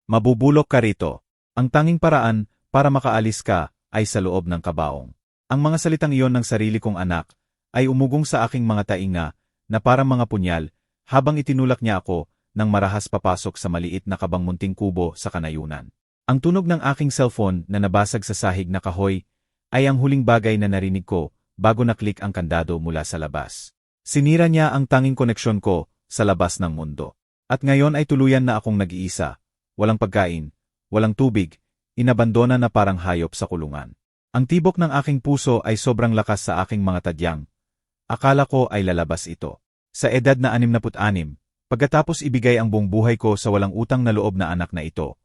Mabubulok ka rito. Ang tanging paraan para makaalis ka ay sa loob ng kabaong. Ang mga salitang iyon ng sarili kong anak ay umugong sa aking mga tainga na parang mga punyal habang itinulak niya ako nang marahas papasok sa maliit na kabang munting kubo sa kanayunan. Ang tunog ng aking cellphone na nabasag sa sahig na kahoy ay ang huling bagay na narinig ko bago naklik ang kandado mula sa labas. Sinira niya ang tanging koneksyon ko sa labas ng mundo. At ngayon ay tuluyan na akong nag-iisa. Walang pagkain, walang tubig, inabandona na parang hayop sa kulungan. Ang tibok ng aking puso ay sobrang lakas sa aking mga tadyang. Akala ko ay lalabas ito. Sa edad na 66, pagkatapos ibigay ang buong buhay ko sa walang utang na loob na anak na ito,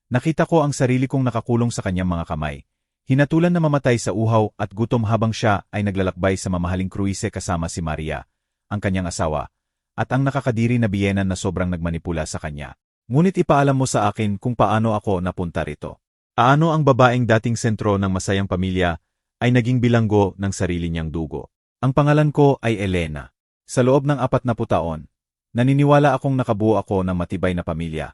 nakita ko ang sarili kong nakakulong sa kanyang mga kamay. Hinatulan na mamatay sa uhaw at gutom habang siya ay naglalakbay sa mamahaling kruise kasama si Maria, ang kanyang asawa, at ang nakakadiri na biyenan na sobrang nagmanipula sa kanya. Ngunit ipaalam mo sa akin kung paano ako napunta rito. Paano ang babaeng dating sentro ng masayang pamilya ay naging bilanggo ng sarili niyang dugo. Ang pangalan ko ay Elena. Sa loob ng 40 taon, naniniwala akong nakabuo ako ng matibay na pamilya,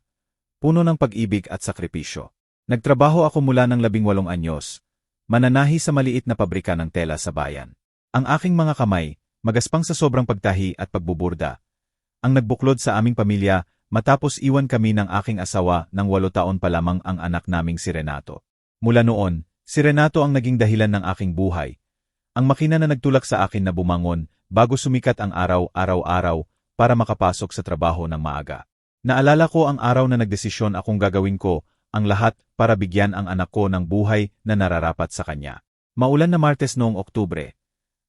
puno ng pag-ibig at sakripisyo. Nagtrabaho ako mula ng 18 anyos, mananahi sa maliit na pabrika ng tela sa bayan. Ang aking mga kamay, magaspang sa sobrang pagtahi at pagbuburda, ang nagbuklod sa aming pamilya matapos iwan kami ng aking asawa ng 8 taon pa lamang ang anak naming si Renato. Mula noon, si Renato ang naging dahilan ng aking buhay. Ang makina na nagtulak sa akin na bumangon bago sumikat ang araw-araw para makapasok sa trabaho ng maaga. Naalala ko ang araw na nagdesisyon akong gagawin ko ang lahat para bigyan ang anak ko ng buhay na nararapat sa kanya. Maulan na Martes noong Oktubre.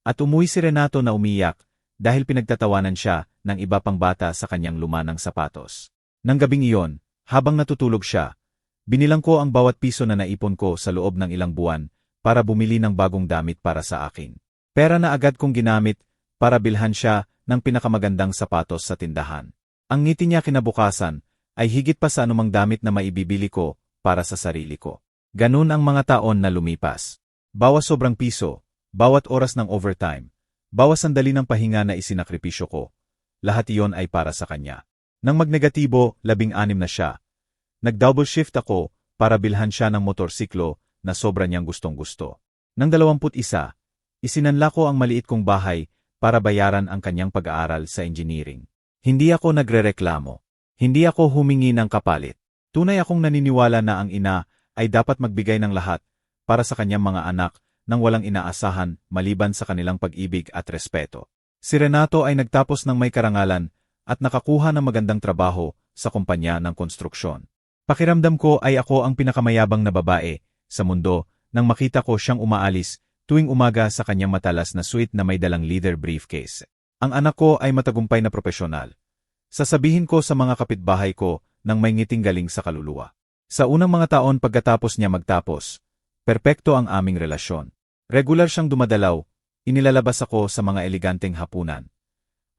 At umuwi si Renato na umiyak dahil pinagtatawanan siya ng iba pang bata sa kanyang lumanang sapatos. Nang gabing iyon, habang natutulog siya, binilang ko ang bawat piso na naipon ko sa loob ng ilang buwan para bumili ng bagong damit para sa akin. Pera na agad kong ginamit para bilhan siya ng pinakamagandang sapatos sa tindahan. Ang ngiti niya kinabukasan ay higit pa sa anumang damit na maibibili ko para sa sarili ko. Ganun ang mga taon na lumipas. Bawas sobrang piso, bawat oras ng overtime, bawas sandali ng pahinga na isinakripisyo ko, lahat iyon ay para sa kanya. Nang magnegatibo, 16 na siya. Nag-double shift ako para bilhan siya ng motorsiklo na sobra niyang gustong-gusto. Nang 21, isinanla ko ang maliit kong bahay para bayaran ang kanyang pag-aaral sa engineering. Hindi ako nagrereklamo. Hindi ako humingi ng kapalit. Tunay akong naniniwala na ang ina ay dapat magbigay ng lahat para sa kanyang mga anak nang walang inaasahan maliban sa kanilang pag-ibig at respeto. Si Renato ay nagtapos ng may karangalan at nakakuha ng magandang trabaho sa kumpanya ng konstruksyon. Pakiramdam ko ay ako ang pinakamayabang na babae sa mundo nang makita ko siyang umaalis tuwing umaga sa kanyang matalas na suite na may dalang leather briefcase. Ang anak ko ay matagumpay na propesyonal. Sasabihin ko sa mga kapitbahay ko nang may ngiting galing sa kaluluwa. Sa unang mga taon pagkatapos niya magtapos, perpekto ang aming relasyon. Regular siyang dumadalaw, inilalabas ako sa mga eleganteng hapunan.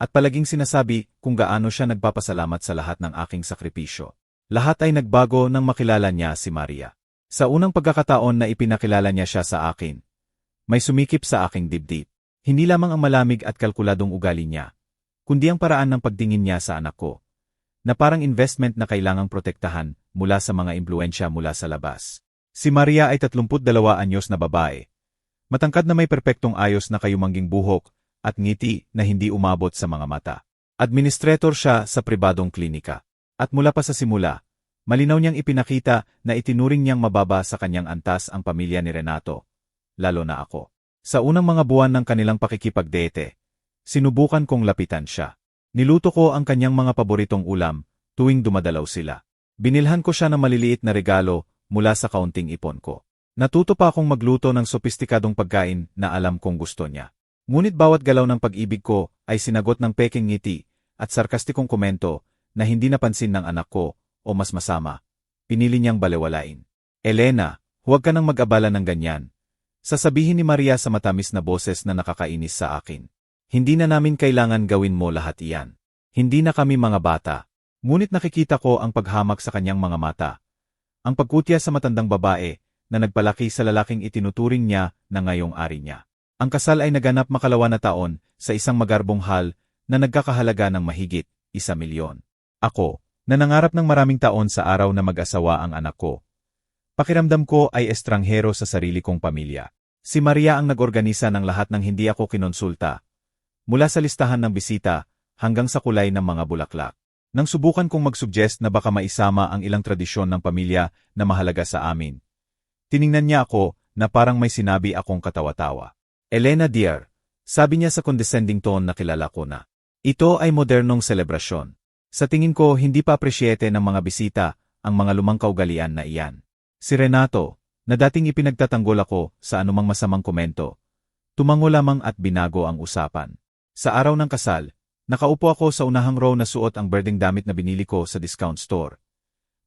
At palaging sinasabi kung gaano siya nagpapasalamat sa lahat ng aking sakripisyo. Lahat ay nagbago nang makilala niya si Maria. Sa unang pagkakataon na ipinakilala niya siya sa akin, may sumikip sa aking dibdib. Hindi lamang ang malamig at kalkuladong ugali niya, kundi ang paraan ng pagtingin niya sa anak ko, na parang investment na kailangang protektahan mula sa mga impluensya mula sa labas. Si Maria ay 32 anyos na babae. Matangkad na may perpektong ayos na kayumangging buhok at ngiti na hindi umabot sa mga mata. Administrator siya sa pribadong klinika. At mula pa sa simula, malinaw niyang ipinakita na itinuring niyang mababa sa kanyang antas ang pamilya ni Renato, lalo na ako. Sa unang mga buwan ng kanilang pakikipagdate, sinubukan kong lapitan siya. Niluto ko ang kanyang mga paboritong ulam tuwing dumadalaw sila. Binilhan ko siya ng maliliit na regalo mula sa kaunting ipon ko. Natuto pa akong magluto ng sopistikadong pagkain na alam kong gusto niya. Ngunit bawat galaw ng pag-ibig ko ay sinagot ng peking ngiti at sarkastikong komento na hindi napansin ng anak ko o mas masama, pinili niyang balewalain. Elena, huwag ka nang mag-abala ng ganyan. Sasabihin ni Maria sa matamis na boses na nakakainis sa akin. Hindi na namin kailangan gawin mo lahat iyan. Hindi na kami mga bata. Ngunit nakikita ko ang paghamak sa kanyang mga mata. Ang pagkutya sa matandang babae na nagpalaki sa lalaking itinuturing niya na ngayong ari niya. Ang kasal ay naganap makalawa na taon sa isang magarbong hal na nagkakahalaga ng mahigit 1 milyon. Ako, na nangarap ng maraming taon sa araw na mag-asawa ang anak ko. Pakiramdam ko ay estranghero sa sarili kong pamilya. Si Maria ang nag-organisa ng lahat ng hindi ako kinonsulta. Mula sa listahan ng bisita, hanggang sa kulay ng mga bulaklak. Nang subukan kong mag-suggest na baka maisama ang ilang tradisyon ng pamilya na mahalaga sa amin. Tiningnan niya ako na parang may sinabi akong katawa-tawa. Elena dear, sabi niya sa condescending tone na kilala ko na. Ito ay modernong selebrasyon. Sa tingin ko hindi pa apresyete ng mga bisita ang mga lumang kaugalian na iyan. Si Renato, na dating ipinagtatanggol ako sa anumang masamang komento, tumango lamang at binago ang usapan. Sa araw ng kasal, nakaupo ako sa unahang row na suot ang berdeng damit na binili ko sa discount store.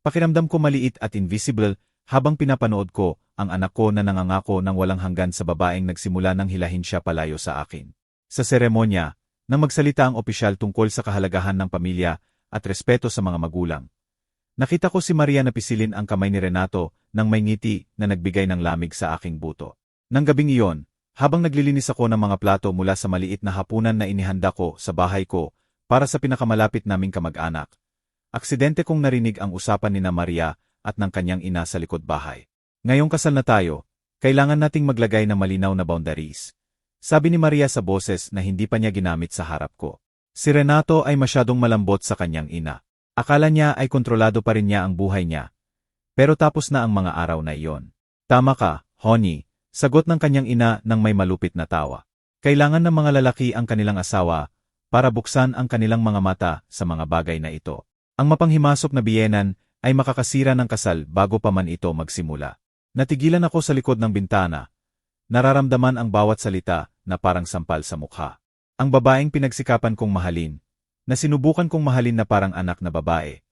Pakiramdam ko maliit at invisible habang pinapanood ko ang anak ko na nangangako ng walang hanggan sa babaeng nagsimula nang hilahin siya palayo sa akin. Sa seremonya, nang magsalita ang opisyal tungkol sa kahalagahan ng pamilya at respeto sa mga magulang. Nakita ko si Maria na pisilin ang kamay ni Renato nang may ngiti na nagbigay ng lamig sa aking buto. Nang gabing iyon, habang naglilinis ako ng mga plato mula sa maliit na hapunan na inihanda ko sa bahay ko para sa pinakamalapit naming kamag-anak, aksidente kong narinig ang usapan ni na Maria at ng kanyang ina sa likod bahay. Ngayong kasal na tayo, kailangan nating maglagay ng malinaw na boundaries. Sabi ni Maria sa boses na hindi pa niya ginamit sa harap ko. Si Renato ay masyadong malambot sa kanyang ina. Akala niya ay kontrolado pa rin niya ang buhay niya. Pero tapos na ang mga araw na iyon. Tama ka, honey. Sagot ng kanyang ina nang may malupit na tawa. Kailangan ng mga lalaki ang kanilang asawa para buksan ang kanilang mga mata sa mga bagay na ito. Ang mapanghimasok na biyenan ay makakasira ng kasal bago pa man ito magsimula. Natigilan ako sa likod ng bintana. Nararamdaman ang bawat salita na parang sampal sa mukha. Ang babaeng pinagsikapan kong mahalin, na sinubukan kong mahalin na parang anak na babae,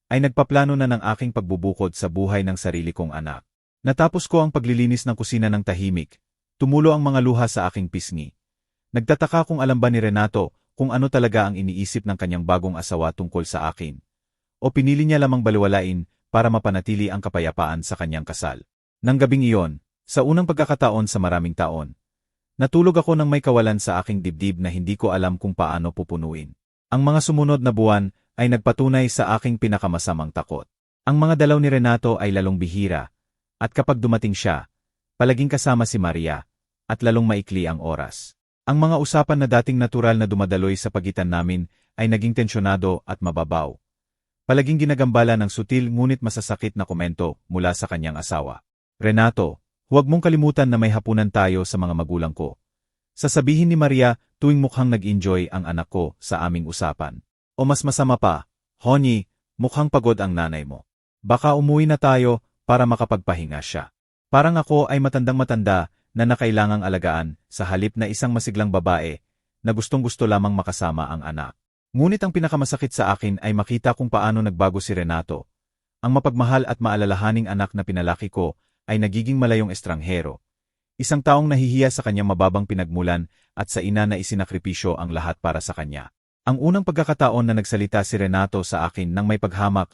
ay nagpaplano na ng aking pagbubukod sa buhay ng sarili kong anak. Natapos ko ang paglilinis ng kusina ng tahimik, tumulo ang mga luha sa aking pisngi. Nagtataka kung alam ba ni Renato kung ano talaga ang iniisip ng kanyang bagong asawa tungkol sa akin. O pinili niya lamang baliwalain para mapanatili ang kapayapaan sa kanyang kasal. Nang gabing iyon, sa unang pagkakataon sa maraming taon, natulog ako nang may kawalan sa aking dibdib na hindi ko alam kung paano pupunuin. Ang mga sumunod na buwan ay nagpatunay sa aking pinakamasamang takot. Ang mga dalaw ni Renato ay lalong bihira. At kapag dumating siya, palaging kasama si Maria, at lalong maikli ang oras. Ang mga usapan na dating natural na dumadaloy sa pagitan namin ay naging tensyonado at mababaw. Palaging ginagambala ng sutil ngunit masasakit na komento mula sa kanyang asawa. Renato, huwag mong kalimutan na may hapunan tayo sa mga magulang ko. Sasabihin ni Maria tuwing mukhang nag-enjoy ang anak ko sa aming usapan. O mas masama pa, honey, mukhang pagod ang nanay mo. Baka umuwi na tayo para makapagpahinga siya. Parang ako ay matandang-matanda na nakailangang alagaan sa halip na isang masiglang babae na gustong-gusto lamang makasama ang anak. Ngunit ang pinakamasakit sa akin ay makita kung paano nagbago si Renato. Ang mapagmahal at maalalahaning anak na pinalaki ko ay nagiging malayong estranghero. Isang taong nahihiya sa kanyang mababang pinagmulan at sa ina na isinakripisyo ang lahat para sa kanya. Ang unang pagkakataon na nagsalita si Renato sa akin nang may paghamak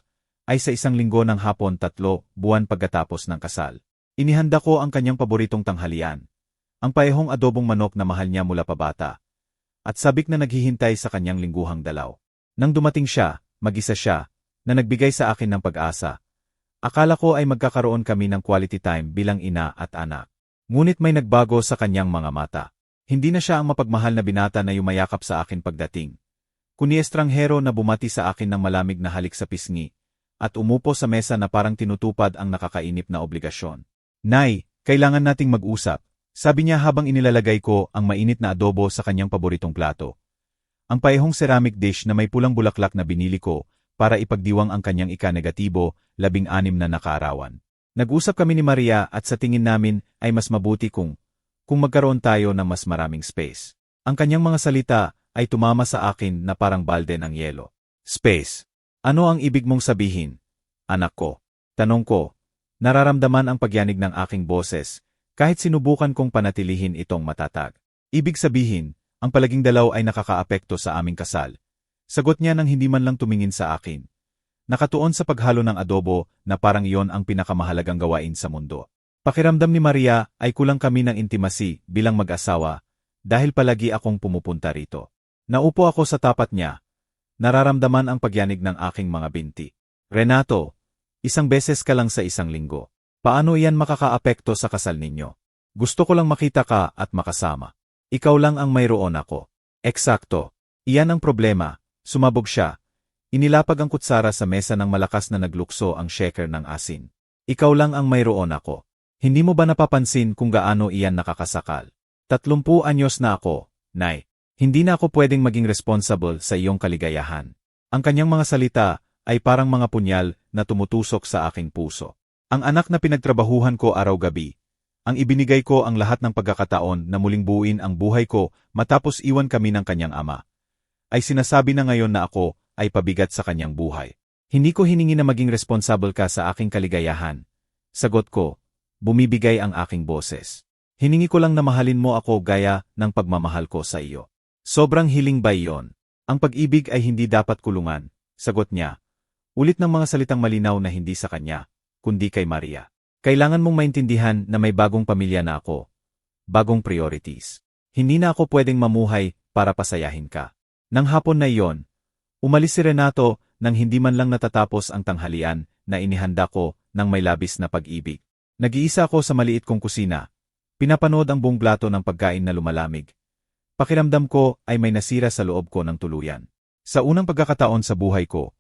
ay sa isang linggo ng hapon 3 buwan pagkatapos ng kasal. Inihanda ko ang kanyang paboritong tanghalian, ang paehong adobong manok na mahal niya mula pabata, at sabik na naghihintay sa kanyang lingguhang dalaw. Nang dumating siya, mag-isa siya, na nagbigay sa akin ng pag-asa. Akala ko ay magkakaroon kami ng quality time bilang ina at anak. Ngunit may nagbago sa kanyang mga mata. Hindi na siya ang mapagmahal na binata na yumayakap sa akin pagdating, kundi estranghero na bumati sa akin ng malamig na halik sa pisngi, at umupo sa mesa na parang tinutupad ang nakakainip na obligasyon. Nay, kailangan nating mag-usap, sabi niya habang inilalagay ko ang mainit na adobo sa kanyang paboritong plato. Ang paehong ceramic dish na may pulang bulaklak na binili ko para ipagdiwang ang kanyang ika-negatibo, 16 na nakaarawan. Nag-usap kami ni Maria at sa tingin namin ay mas mabuti kung magkaroon tayo ng mas maraming space. Ang kanyang mga salita ay tumama sa akin na parang balde ng yelo. Space. Ano ang ibig mong sabihin, anak ko? Tanong ko. Nararamdaman ang pagyanig ng aking boses, kahit sinubukan kong panatilihin itong matatag. Ibig sabihin, ang palaging dalaw ay nakakaapekto sa aming kasal. Sagot niya nang hindi man lang tumingin sa akin. Nakatuon sa paghalo ng adobo na parang iyon ang pinakamahalagang gawain sa mundo. Pakiramdam ni Maria ay kulang kami ng intimacy bilang mag-asawa dahil palagi akong pumupunta rito. Naupo ako sa tapat niya. nararamdaman ang pagyanig ng aking mga binti. Renato, isang beses ka lang sa isang linggo. Paano iyan makakaapekto sa kasal ninyo? Gusto ko lang makita ka at makasama. Ikaw lang ang mayroon ako. Eksakto. Iyan ang problema. Sumabog siya. Inilapag ang kutsara sa mesa ng malakas na naglukso ang shaker ng asin. Ikaw lang ang mayroon ako. Hindi mo ba napapansin kung gaano iyan nakakasakal? 30 anyos na ako, Nay. Hindi na ako pwedeng maging responsible sa iyong kaligayahan. Ang kanyang mga salita ay parang mga punyal na tumutusok sa aking puso. Ang anak na pinagtrabahuhan ko araw-gabi. Ang ibinigay ko ang lahat ng pagkakataon na muling buuin ang buhay ko matapos iwan kami ng kanyang ama. Ay sinasabi na ngayon na ako ay pabigat sa kanyang buhay. Hindi ko hiningi na maging responsible ka sa aking kaligayahan. Sagot ko, bumibigay ang aking boses. Hiningi ko lang na mahalin mo ako gaya ng pagmamahal ko sa iyo. Sobrang hiling ba iyon? Ang pag-ibig ay hindi dapat kulungan, sagot niya. Ulit ng mga salitang malinaw na hindi sa kanya, kundi kay Maria. Kailangan mong maintindihan na may bagong pamilya na ako. Bagong priorities. Hindi na ako pwedeng mamuhay para pasayahin ka. Nang hapon na iyon, umalis si Renato nang hindi man lang natatapos ang tanghalian na inihanda ko ng may labis na pag-ibig. Nag-iisa ako sa maliit kong kusina. Pinapanood ang buong plato ng pagkain na lumalamig. Pakiramdam ko ay may nasira sa loob ko ng tuluyan. Sa unang pagkakataon sa buhay ko,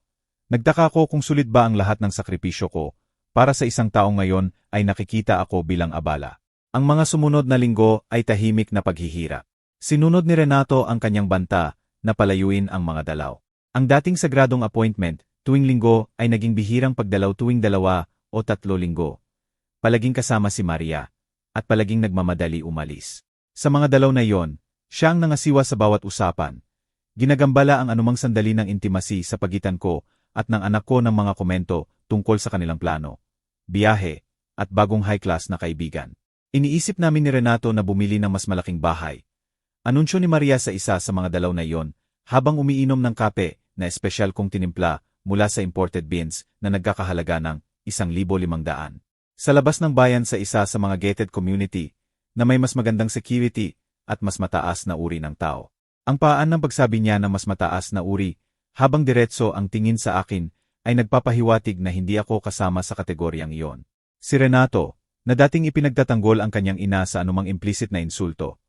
nagtaka ko kung sulit ba ang lahat ng sakripisyo ko para sa isang taong ngayon ay nakikita ako bilang abala. Ang mga sumunod na linggo ay tahimik na paghihirap. Sinunod ni Renato ang kanyang banta na palayuin ang mga dalaw. Ang dating sagradong appointment tuwing linggo ay naging bihirang pagdalaw tuwing 2 o 3 linggo. Palaging kasama si Maria at palaging nagmamadali umalis. Sa mga dalaw na iyon, siya ang nangasiwa sa bawat usapan. Ginagambala ang anumang sandali ng intimacy sa pagitan ko at ng anak ko ng mga komento tungkol sa kanilang plano, biyahe, at bagong high-class na kaibigan. Iniisip namin ni Renato na bumili ng mas malaking bahay. Anunsyo ni Maria sa isa sa mga dalaw na iyon habang umiinom ng kape na espesyal kong tinimpla mula sa imported beans na nagkakahalaga ng 1,500. Sa labas ng bayan sa isa sa mga gated community na may mas magandang security at mas mataas na uri ng tao. Ang paan ng pagsabi niya na mas mataas na uri habang diretso ang tingin sa akin ay nagpapahiwatig na hindi ako kasama sa kategoryang iyon. Si Renato, na dating ipinagtatanggol ang kanyang ina sa anumang implicit na insulto,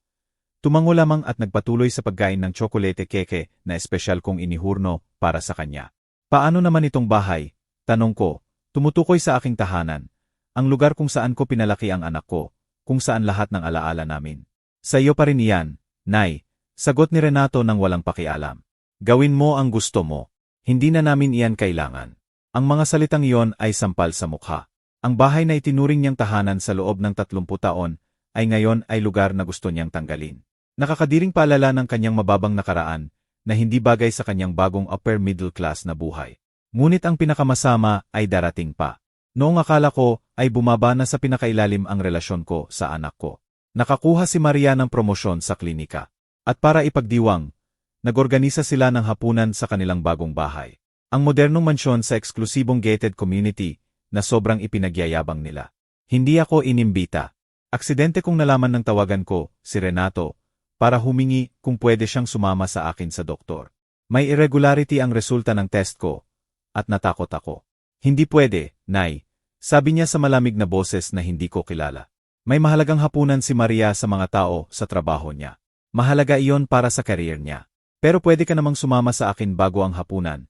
tumango lamang at nagpatuloy sa pagkain ng tsokolate keke na espesyal kong inihurno para sa kanya. Paano naman itong bahay? Tanong ko, tumutukoy sa aking tahanan. Ang lugar kung saan ko pinalaki ang anak ko, kung saan lahat ng alaala namin. Sa iyo pa rin iyan, Nay, sagot ni Renato nang walang pakialam. Gawin mo ang gusto mo. Hindi na namin iyan kailangan. Ang mga salitang iyon ay sampal sa mukha. Ang bahay na itinuring niyang tahanan sa loob ng 30 taon, ay ngayon ay lugar na gusto niyang tanggalin. Nakakadiring paalala ng kanyang mababang nakaraan, na hindi bagay sa kanyang bagong upper middle class na buhay. Ngunit ang pinakamasama ay darating pa. Noong akala ko ay bumaba na sa pinakailalim ang relasyon ko sa anak ko. Nakakuha si Maria ng promosyon sa klinika. At para ipagdiwang, nagorganisa sila ng hapunan sa kanilang bagong bahay. Ang modernong mansyon sa eksklusibong gated community na sobrang ipinagyayabang nila. Hindi ako inimbita. Aksidente kong nalaman ng tawagan ko, si Renato, para humingi kung pwede siyang sumama sa akin sa doktor. May irregularity ang resulta ng test ko, at natakot ako. Hindi pwede, Nay. Sabi niya sa malamig na boses na hindi ko kilala. May mahalagang hapunan si Maria sa mga tao sa trabaho niya. Mahalaga iyon para sa career niya. Pero pwede ka namang sumama sa akin bago ang hapunan.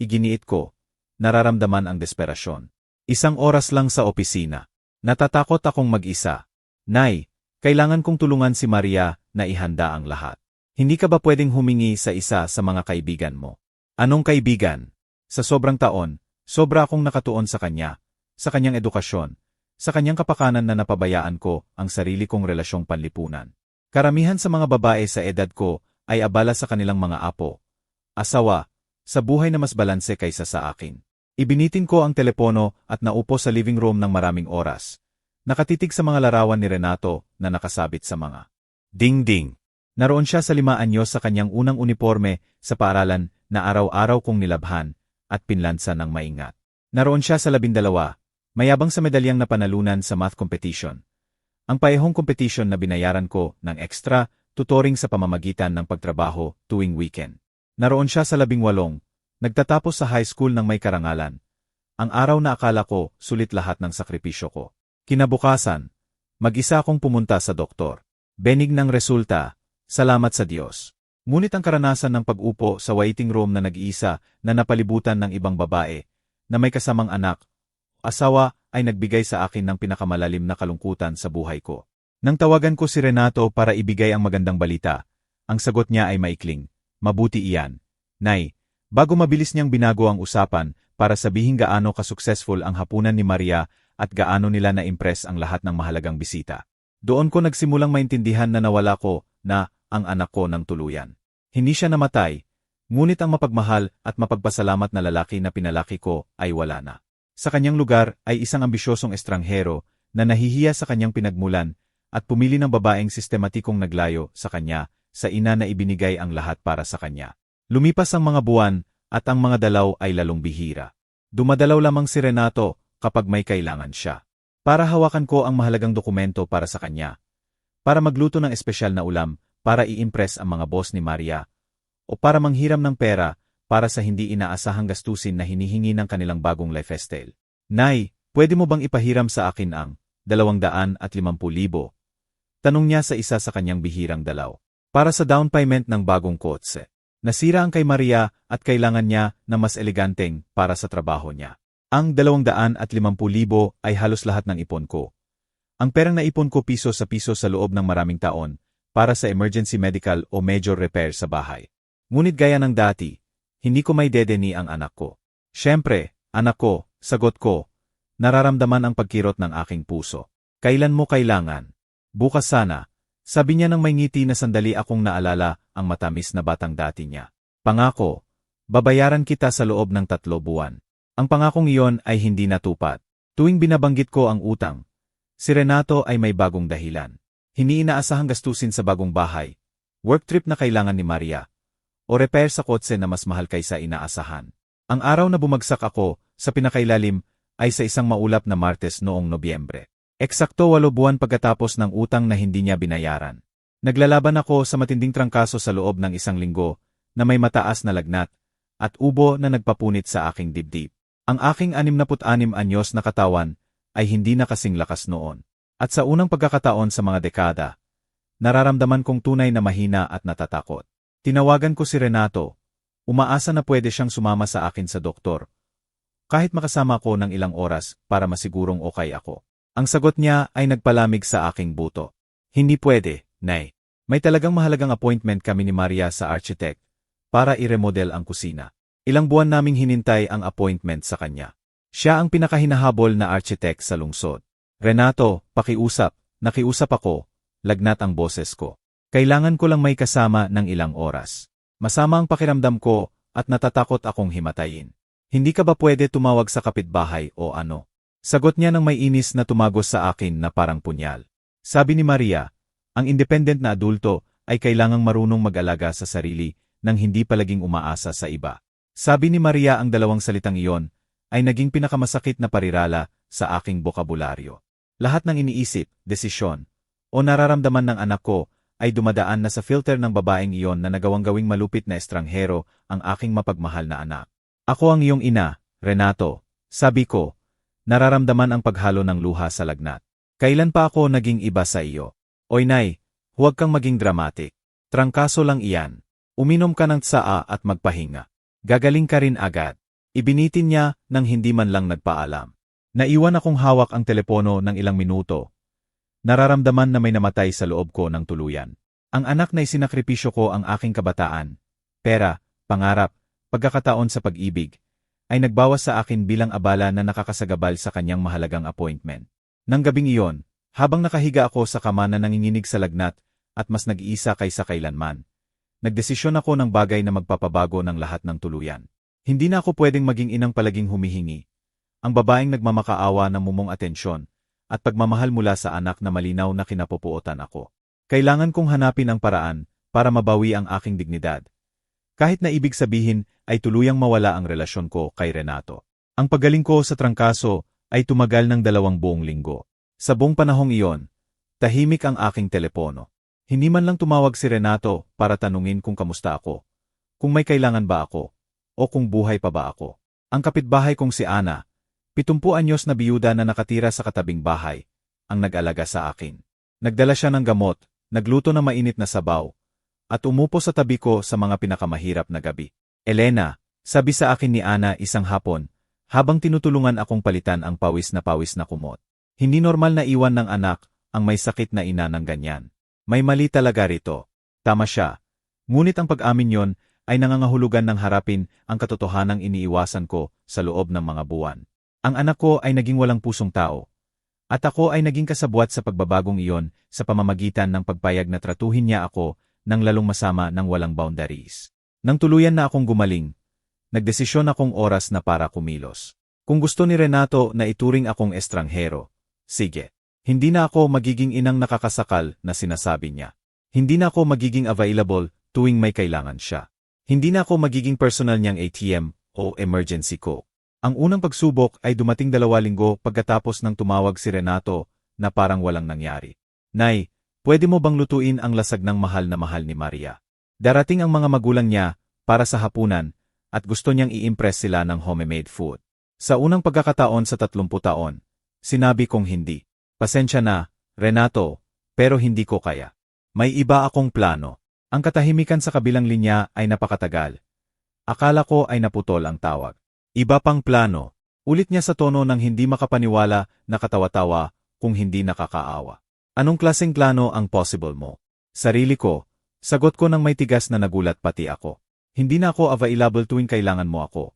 Iginiit ko. Nararamdaman ang desperasyon. 1 oras lang sa opisina. Natatakot akong mag-isa. Nay, kailangan kong tulungan si Maria na ihanda ang lahat. Hindi ka ba pwedeng humingi sa isa sa mga kaibigan mo? Anong kaibigan? Sa sobrang taon, sobra akong nakatuon sa kanya. Sa kanyang edukasyon, sa kanyang kapakanan na napabayaan ko ang sarili kong relasyong panlipunan. Karamihan sa mga babae sa edad ko ay abala sa kanilang mga apo, asawa, sa buhay na mas balanse kaysa sa akin. Ibinitin ko ang telepono at naupo sa living room ng maraming oras. Nakatitig sa mga larawan ni Renato na nakasabit sa mga ding-ding. Naroon siya sa 5 anyos sa kanyang unang uniforme sa paaralan na araw-araw kong nilabhan at pinlansa ng maingat. Naroon siya sa 12. Mayabang sa medalyang napanalunan sa math competition. Ang paehong competition na binayaran ko ng extra tutoring sa pamamagitan ng pagtrabaho tuwing weekend. Naroon siya sa 18, nagtatapos sa high school ng may karangalan. Ang araw na akala ko, sulit lahat ng sakripisyo ko. Kinabukasan, mag-isa akong pumunta sa doktor. Benig ng resulta, salamat sa Diyos. Ngunit ang karanasan ng pag-upo sa waiting room na nag-iisa na napalibutan ng ibang babae, na may kasamang anak, asawa, ay nagbigay sa akin ng pinakamalalim na kalungkutan sa buhay ko. Nang tawagan ko si Renato para ibigay ang magandang balita, ang sagot niya ay maikling, mabuti iyan. Nay, bago mabilis niyang binago ang usapan para sabihin gaano ka-successful ang hapunan ni Maria at gaano nila na-impress ang lahat ng mahalagang bisita. Doon ko nagsimulang maintindihan na nawala ko na ang anak ko ng tuluyan. Hindi siya namatay, ngunit ang mapagmahal at mapagpasalamat na lalaki na pinalaki ko ay wala na. Sa kanyang lugar ay isang ambisyosong estranghero na nahihiya sa kanyang pinagmulan at pumili ng babaeng sistematikong naglayo sa kanya sa ina na ibinigay ang lahat para sa kanya. Lumipas ang mga buwan at ang mga dalaw ay lalong bihira. Dumadalaw lamang si Renato kapag may kailangan siya. Para hawakan ko ang mahalagang dokumento para sa kanya. Para magluto ng espesyal na ulam para i-impress ang mga boss ni Maria. O para manghiram ng pera para sa hindi inaasahang gastusin na hinihingi ng kanilang bagong lifestyle. Nay, pwede mo bang ipahiram sa akin ang 250,000? Tanong niya sa isa sa kanyang bihirang dalaw. Para sa down payment ng bagong kotse. Nasira ang kay Maria at kailangan niya na mas eleganteng para sa trabaho niya. Ang 250,000 ay halos lahat ng ipon ko. Ang perang naipon ko piso sa loob ng maraming taon para sa emergency medical o major repair sa bahay. Ngunit gaya ng dati, hindi ko may dedeni ang anak ko. Siyempre, anak ko, sagot ko, nararamdaman ang pagkirot ng aking puso. Kailan mo kailangan? Bukas sana. Sabi niya nang may ngiti na sandali akong naalala ang matamis na batang dati niya. Pangako, babayaran kita sa loob ng 3 buwan. Ang pangakong iyon ay hindi natupad. Tuwing binabanggit ko ang utang, si Renato ay may bagong dahilan. Hindi inaasahang gastusin sa bagong bahay, work trip na kailangan ni Maria, o repair sa kotse na mas mahal kaysa inaasahan. Ang araw na bumagsak ako sa pinakailalim ay sa isang maulap na Martes noong Nobyembre. Eksakto 8 buwan pagkatapos ng utang na hindi niya binayaran. Naglalaban ako sa matinding trangkaso sa loob ng 1 linggo na may mataas na lagnat at ubo na nagpapunit sa aking dibdib. Ang aking 66 anyos na katawan ay hindi na kasing lakas noon. At sa unang pagkakataon sa mga dekada, nararamdaman kong tunay na mahina at natatakot. Tinawagan ko si Renato, umaasa na pwede siyang sumama sa akin sa doktor, kahit makasama ko ng ilang oras para masigurong okay ako. Ang sagot niya ay nagpalamig sa aking buto. Hindi pwede, Nay. May talagang mahalagang appointment kami ni Maria sa architect para i-remodel ang kusina. Ilang buwan naming hinintay ang appointment sa kanya. Siya ang pinakahinahabol na architect sa lungsod. Renato, pakiusap, nakiusap ako, lagnat ang boses ko. Kailangan ko lang may kasama ng ilang oras. Masama ang pakiramdam ko at natatakot akong himatayin. Hindi ka ba pwede tumawag sa kapitbahay o ano? Sagot niya ng may inis na tumagos sa akin na parang punyal. Sabi ni Maria, ang independent na adulto ay kailangang marunong mag-alaga sa sarili nang hindi palaging umaasa sa iba. Sabi ni Maria ang 2 salitang iyon ay naging pinakamasakit na parirala sa aking bokabularyo. Lahat ng iniisip, desisyon, o nararamdaman ng anak ko ay dumadaan na sa filter ng babaeng iyon na nagawang gawing malupit na estranghero ang aking mapagmahal na anak. Ako ang iyong ina, Renato, sabi ko, nararamdaman ang paghalo ng luha sa lagnat. Kailan pa ako naging iba sa iyo? Oy Nay, huwag kang maging dramatic. Trangkaso lang iyan. Uminom ka ng tsaa at magpahinga. Gagaling ka rin agad. Ibinitin niya nang hindi man lang nagpaalam. Naiwan akong hawak ang telepono ng ilang minuto. Nararamdaman na may namatay sa loob ko ng tuluyan. Ang anak na isinakripisyo ko ang aking kabataan, pera, pangarap, pagkakataon sa pag-ibig, ay nagbawas sa akin bilang abala na nakakasagabal sa kanyang mahalagang appointment. Nang gabing iyon, habang nakahiga ako sa kama na nanginginig sa lagnat at mas nag-iisa kaysa kailanman, nagdesisyon ako ng bagay na magpapabago ng lahat ng tuluyan. Hindi na ako pwedeng maging inang palaging humihingi. Ang babaeng nagmamakaawa na mumong atensyon at pagmamahal mula sa anak na malinaw na kinapupuotan ako. Kailangan kong hanapin ang paraan para mabawi ang aking dignidad. Kahit na ibig sabihin ay tuluyang mawala ang relasyon ko kay Renato. Ang paggaling ko sa trangkaso ay tumagal ng 2 buong linggo. Sa buong panahong iyon, tahimik ang aking telepono. Hindi man lang tumawag si Renato para tanungin kung kamusta ako, kung may kailangan ba ako, o kung buhay pa ba ako. Ang kapitbahay kong si Ana, 70 anyos na biyuda na nakatira sa katabing bahay, ang nag-alaga sa akin. Nagdala siya ng gamot, nagluto ng mainit na sabaw, at umupo sa tabi ko sa mga pinakamahirap na gabi. Elena, sabi sa akin ni Ana isang hapon, habang tinutulungan akong palitan ang pawis na kumot. Hindi normal na iwan ng anak ang may sakit na ina ng ganyan. May mali talaga rito. Tama siya. Ngunit ang pag-amin yon ay nangangahulugan ng harapin ang katotohanang iniiwasan ko sa loob ng mga buwan. Ang anak ko ay naging walang pusong tao. At ako ay naging kasabwat sa pagbabagong iyon sa pamamagitan ng pagpayag na tratuhin niya ako ng lalong masama ng walang boundaries. Nang tuluyan na akong gumaling, nagdesisyon akong oras na para kumilos. Kung gusto ni Renato na ituring akong estranghero, sige. Hindi na ako magiging inang nakakasakal na sinasabi niya. Hindi na ako magiging available tuwing may kailangan siya. Hindi na ako magiging personal niyang ATM o emergency ko. Ang unang pagsubok ay dumating 2 linggo pagkatapos ng tumawag si Renato na parang walang nangyari. Nay, pwede mo bang lutuin ang lasag ng mahal na mahal ni Maria? Darating ang mga magulang niya para sa hapunan at gusto niyang i-impress sila ng homemade food. Sa unang pagkakataon sa 30 taon, sinabi kong hindi. Pasensya na, Renato, pero hindi ko kaya. May iba akong plano. Ang katahimikan sa kabilang linya ay napakatagal. Akala ko ay naputol ang tawag. Iba pang plano. Ulit niya sa tono ng hindi makapaniwala na katawa-tawa kung hindi nakakaawa. Anong klaseng plano ang possible mo? Sarili ko, sagot ko ng may tigas na nagulat pati ako. Hindi na ako available tuwing kailangan mo ako.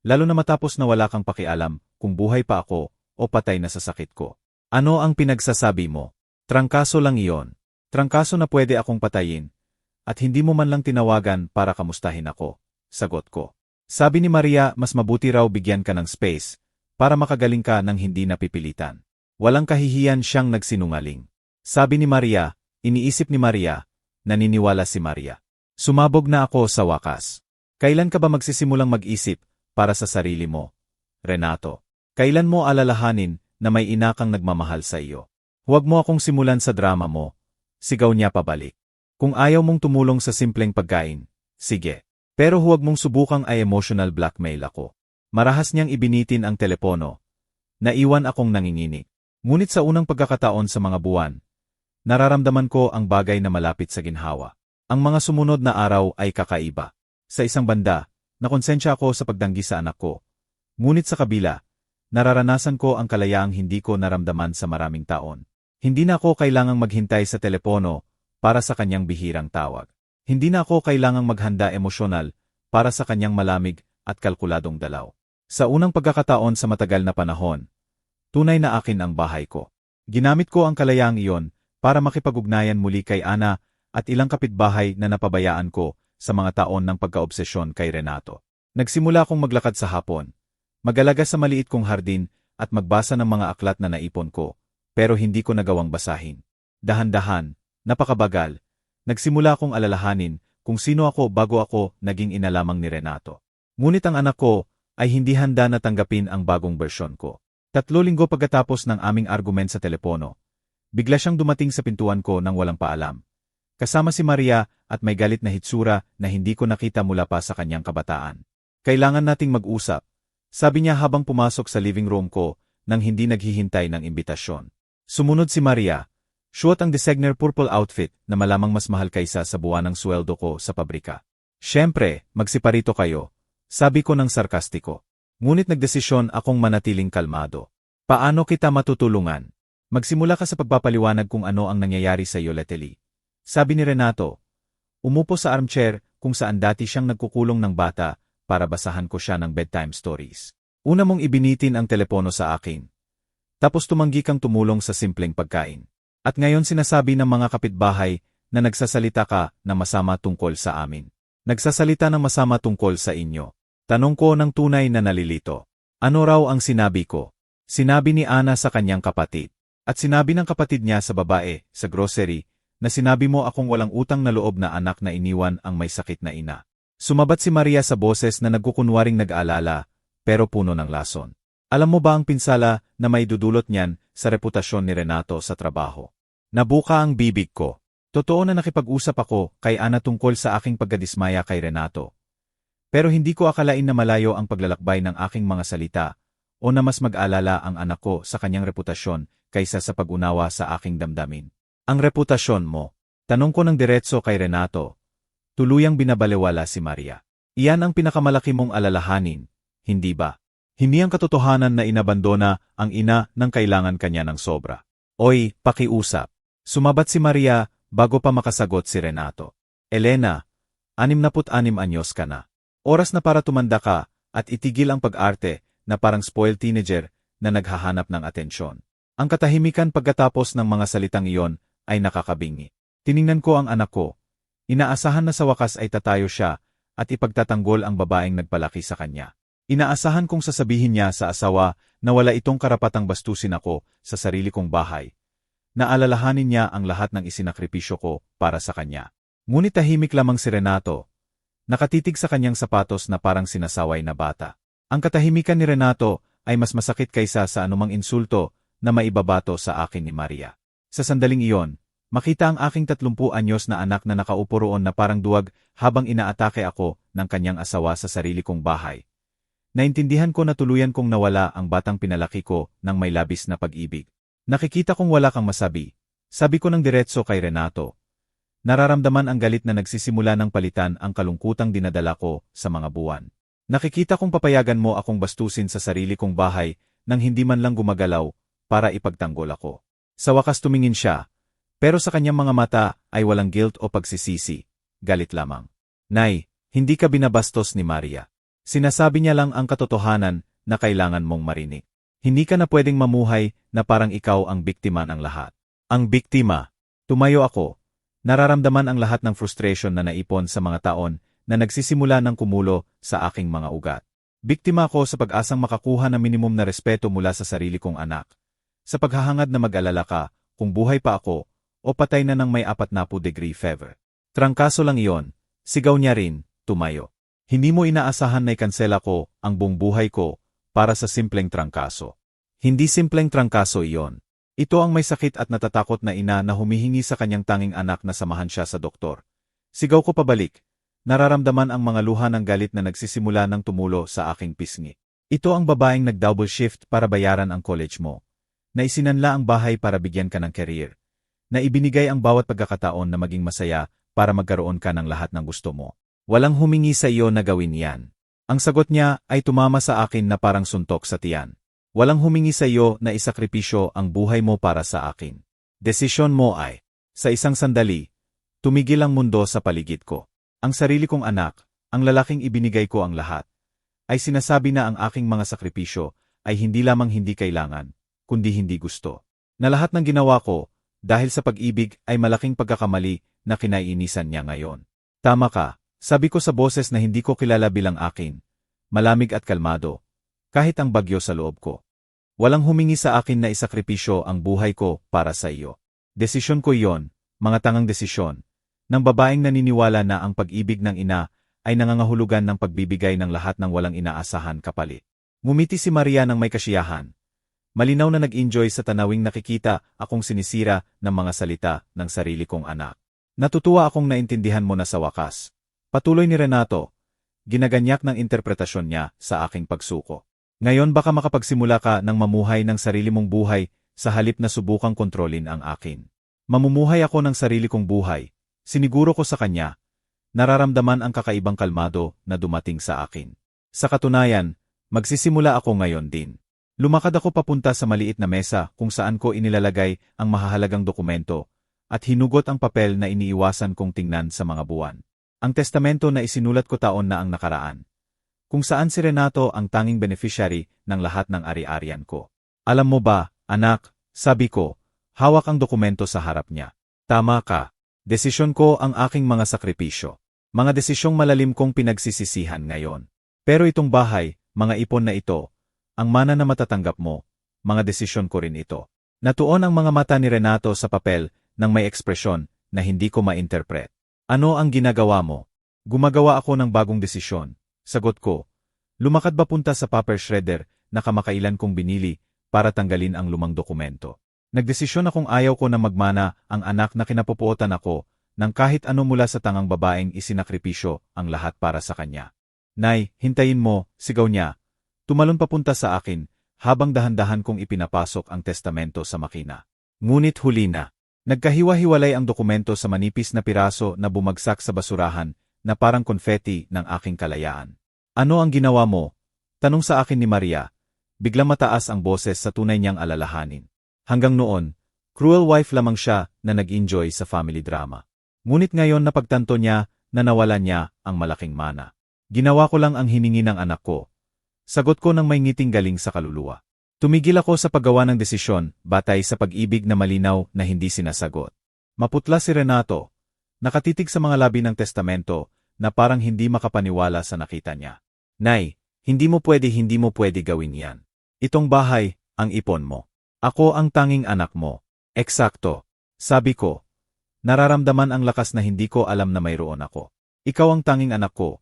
Lalo na matapos na wala kang pakialam kung buhay pa ako o patay na sa sakit ko. Ano ang pinagsasabi mo? Trangkaso lang iyon. Trangkaso na pwede akong patayin. At hindi mo man lang tinawagan para kamustahin ako. Sagot ko. Sabi ni Maria, mas mabuti raw bigyan ka ng space para makagaling ka ng hindi napipilitan. Walang kahihiyan siyang nagsinungaling. Sabi ni Maria, iniisip ni Maria, naniniwala si Maria. Sumabog na ako sa wakas. Kailan ka ba magsisimulang mag-isip para sa sarili mo? Renato, kailan mo alalahanin na may ina kang nagmamahal sa iyo? Huwag mo akong simulan sa drama mo. Sigaw niya pabalik. Kung ayaw mong tumulong sa simpleng pagkain, sige. Pero huwag mong subukang ay emotional blackmail ako. Marahas niyang ibinitin ang telepono. Naiwan akong nanginginig. Ngunit sa unang pagkakataon sa mga buwan, nararamdaman ko ang bagay na malapit sa ginhawa. Ang mga sumunod na araw ay kakaiba. Sa isang banda, nakonsensya ako sa pagdanggi sa anak ko. Ngunit sa kabila, nararanasan ko ang kalayaang hindi ko naramdaman sa maraming taon. Hindi na ako kailangang maghintay sa telepono para sa kanyang bihirang tawag. Hindi na ako kailangang maghanda emosyonal para sa kanyang malamig at kalkuladong dalaw. Sa unang pagkakataon sa matagal na panahon, tunay na akin ang bahay ko. Ginamit ko ang kalayaang iyon para makipag-ugnayan muli kay Ana at ilang kapitbahay na napabayaan ko sa mga taon ng pagkaobsesyon kay Renato. Nagsimula akong maglakad sa hapon, mag-alaga sa maliit kong hardin at magbasa ng mga aklat na naipon ko, pero hindi ko nagawang basahin. Dahan-dahan, napakabagal, nagsimula akong alalahanin kung sino ako bago ako naging ina lamang ni Renato. Ngunit ang anak ko ay hindi handa na tanggapin ang bagong bersyon ko. 3 linggo pagkatapos ng aming argument sa telepono, bigla siyang dumating sa pintuan ko nang walang paalam. Kasama si Maria at may galit na hitsura na hindi ko nakita mula pa sa kanyang kabataan. Kailangan nating mag-usap, sabi niya habang pumasok sa living room ko nang hindi naghihintay ng imbitasyon. Sumunod si Maria. Suot ang designer purple outfit na malamang mas mahal kaysa sa buwan ng sweldo ko sa pabrika. Siyempre, magsiparito kayo, sabi ko ng sarkastiko. Ngunit nagdesisyon akong manatiling kalmado. Paano kita matutulungan? Magsimula ka sa pagpapaliwanag kung ano ang nangyayari sa iyo, Leteli. Sabi ni Renato. Umupo sa armchair kung saan dati siyang nagkukulong ng bata para basahan ko siya ng bedtime stories. Una mong ibinitin ang telepono sa akin. Tapos tumanggi kang tumulong sa simpleng pagkain. At ngayon sinasabi ng mga kapitbahay na nagsasalita ka na masama tungkol sa amin. Nagsasalita ng masama tungkol sa inyo. Tanong ko ng tunay na nalilito. Ano raw ang sinabi ko? Sinabi ni Ana sa kanyang kapatid. At sinabi ng kapatid niya sa babae, sa grocery, na sinabi mo akong walang utang na loob na anak na iniwan ang may sakit na ina. Sumabat si Maria sa boses na nagkukunwaring nag-aalala, pero puno ng lason. Alam mo ba ang pinsala na may dudulot niyan sa reputasyon ni Renato sa trabaho? Nabuka ang bibig ko. Totoo na nakipag-usap ako kay Ana tungkol sa aking pagkadismaya kay Renato. Pero hindi ko akalain na malayo ang paglalakbay ng aking mga salita o na mas mag-alala ang anak ko sa kanyang reputasyon kaysa sa pag-unawa sa aking damdamin. Ang reputasyon mo. Tanong ko ng diretso kay Renato. Tuluyang binabalewala si Maria. Iyan ang pinakamalaki mong alalahanin, hindi ba? Hindi ang katotohanan na inabandona ang ina nang kailangan kanya ng sobra. Oy, pakiusap. Sumabat si Maria bago pa makasagot si Renato. Elena, 66 anyos ka na. Oras na para tumanda ka at itigil ang pag-arte na parang spoiled teenager na naghahanap ng atensyon. Ang katahimikan pagkatapos ng mga salitang iyon ay nakakabingi. Tiningnan ko ang anak ko. Inaasahan na sa wakas ay tatayo siya at ipagtatanggol ang babaeng nagpalaki sa kanya. Inaasahan kong sasabihin niya sa asawa na wala itong karapatang bastusin ako sa sarili kong bahay. Naalalahanin niya ang lahat ng isinakripisyo ko para sa kanya. Ngunit tahimik lamang si Renato. Nakatitig sa kanyang sapatos na parang sinasaway na bata. Ang katahimikan ni Renato ay mas masakit kaysa sa anumang insulto na maibabato sa akin ni Maria. Sa sandaling iyon, makita ang aking 30 anyos na anak na nakaupo roon na parang duwag habang inaatake ako ng kanyang asawa sa sarili kong bahay. Naintindihan ko na tuluyan kong nawala ang batang pinalaki ko ng may labis na pag-ibig. Nakikita kong wala kang masabi. Sabi ko ng diretso kay Renato. Nararamdaman ang galit na nagsisimula ng palitan ang kalungkutang dinadala ko sa mga buwan. Nakikita kong papayagan mo akong bastusin sa sarili kong bahay nang hindi man lang gumagalaw para ipagtanggol ako. Sa wakas tumingin siya, pero sa kanyang mga mata ay walang guilt o pagsisisi, galit lamang. Nay, hindi ka binabastos ni Maria. Sinasabi niya lang ang katotohanan na kailangan mong marinig. Hindi ka na pwedeng mamuhay na parang ikaw ang biktima ng lahat. Ang biktima. Tumayo ako. Nararamdaman ang lahat ng frustration na naipon sa mga taon na nagsisimula ng kumulo sa aking mga ugat. Biktima ako sa pag-asang makakuha ng minimum na respeto mula sa sarili kong anak. Sa paghahangad na mag-alala ka kung buhay pa ako o patay na ng may 40° fever. Trangkaso lang iyon. Sigaw niya rin, tumayo. Hindi mo inaasahan na ikansela ko ang buong buhay ko para sa simpleng trangkaso. Hindi simpleng trangkaso iyon. Ito ang may sakit at natatakot na ina na humihingi sa kanyang tanging anak na samahan siya sa doktor. Sigaw ko pabalik. Nararamdaman ang mga luha ng galit na nagsisimula ng tumulo sa aking pisngi. Ito ang babaeng nag-double shift para bayaran ang college mo. Na isinanla ang bahay para bigyan ka ng career. Na ibinigay ang bawat pagkakataon na maging masaya para magkaroon ka ng lahat ng gusto mo. Walang humingi sa iyo na gawin yan. Ang sagot niya ay tumama sa akin na parang suntok sa tiyan. Walang humingi sa iyo na isakripisyo ang buhay mo para sa akin. Desisyon mo ay, sa isang sandali, tumigil ang mundo sa paligid ko. Ang sarili kong anak, ang lalaking ibinigay ko ang lahat, ay sinasabi na ang aking mga sakripisyo ay hindi lamang hindi kailangan, kundi hindi gusto. Na lahat ng ginawa ko, dahil sa pag-ibig ay malaking pagkakamali na kinaiinisan niya ngayon. Tama ka. Sabi ko sa boses na hindi ko kilala bilang akin, malamig at kalmado, kahit ang bagyo sa loob ko. Walang humingi sa akin na isakripisyo ang buhay ko para sa iyo. Desisyon ko iyon, mga tangang desisyon, ng babaeng naniniwala na ang pag-ibig ng ina ay nangangahulugan ng pagbibigay ng lahat ng walang inaasahan kapalit. Ngumiti si Maria ng may kasiyahan. Malinaw na nag-enjoy sa tanawing nakikita akong sinisira ng mga salita ng sarili kong anak. Natutuwa akong naintindihan mo na sa wakas. Patuloy ni Renato, ginaganyak ng interpretasyon niya sa aking pagsuko. Ngayon baka makapagsimula ka ng mamuhay ng sarili mong buhay sa halip na subukang kontrolin ang akin. Mamumuhay ako ng sarili kong buhay. Siniguro ko sa kanya, nararamdaman ang kakaibang kalmado na dumating sa akin. Sa katunayan, magsisimula ako ngayon din. Lumakad ako papunta sa maliit na mesa kung saan ko inilalagay ang mahahalagang dokumento at hinugot ang papel na iniiwasan kong tingnan sa mga buwan. Ang testamento na isinulat ko taon na ang nakaraan. Kung saan si Renato ang tanging beneficiary ng lahat ng ari-arian ko. Alam mo ba, anak, sabi ko, hawak ang dokumento sa harap niya. Tama ka. Desisyon ko ang aking mga sakripisyo. Mga desisyong malalim kong pinagsisisihan ngayon. Pero itong bahay, mga ipon na ito, ang mana na matatanggap mo, mga desisyon ko rin ito. Natuon ang mga mata ni Renato sa papel nang may ekspresyon na hindi ko ma-interpret. Ano ang ginagawa mo? Gumagawa ako ng bagong desisyon. Sagot ko. Lumakad ba punta sa paper shredder na kamakailan kong binili para tanggalin ang lumang dokumento? Nagdesisyon akong ayaw ko na magmana ang anak na kinapupuotan ako ng kahit ano mula sa tangang babaeng isinakripisyo ang lahat para sa kanya. Nay, hintayin mo, sigaw niya. Tumalon papunta sa akin, habang dahan-dahan kong ipinapasok ang testamento sa makina. Ngunit huli na. Nagkahiwa-hiwalay ang dokumento sa manipis na piraso na bumagsak sa basurahan na parang konfeti ng aking kalayaan. Ano ang ginawa mo? Tanong sa akin ni Maria. Biglang mataas ang boses sa tunay niyang alalahanin. Hanggang noon, cruel wife lamang siya na nag-enjoy sa family drama. Ngunit ngayon napagtanto niya na nawala niya ang malaking mana. Ginawa ko lang ang hiningi ng anak ko. Sagot ko ng may ngiting galing sa kaluluwa. Tumigil ako sa paggawa ng desisyon batay sa pag-ibig na malinaw na hindi sinasagot. Maputla si Renato. Nakatitig sa mga labi ng testamento na parang hindi makapaniwala sa nakita niya. Nay, hindi mo pwede gawin yan. Itong bahay, ang ipon mo. Ako ang tanging anak mo. Eksakto. Sabi ko. Nararamdaman ang lakas na hindi ko alam na mayroon ako. Ikaw ang tanging anak ko.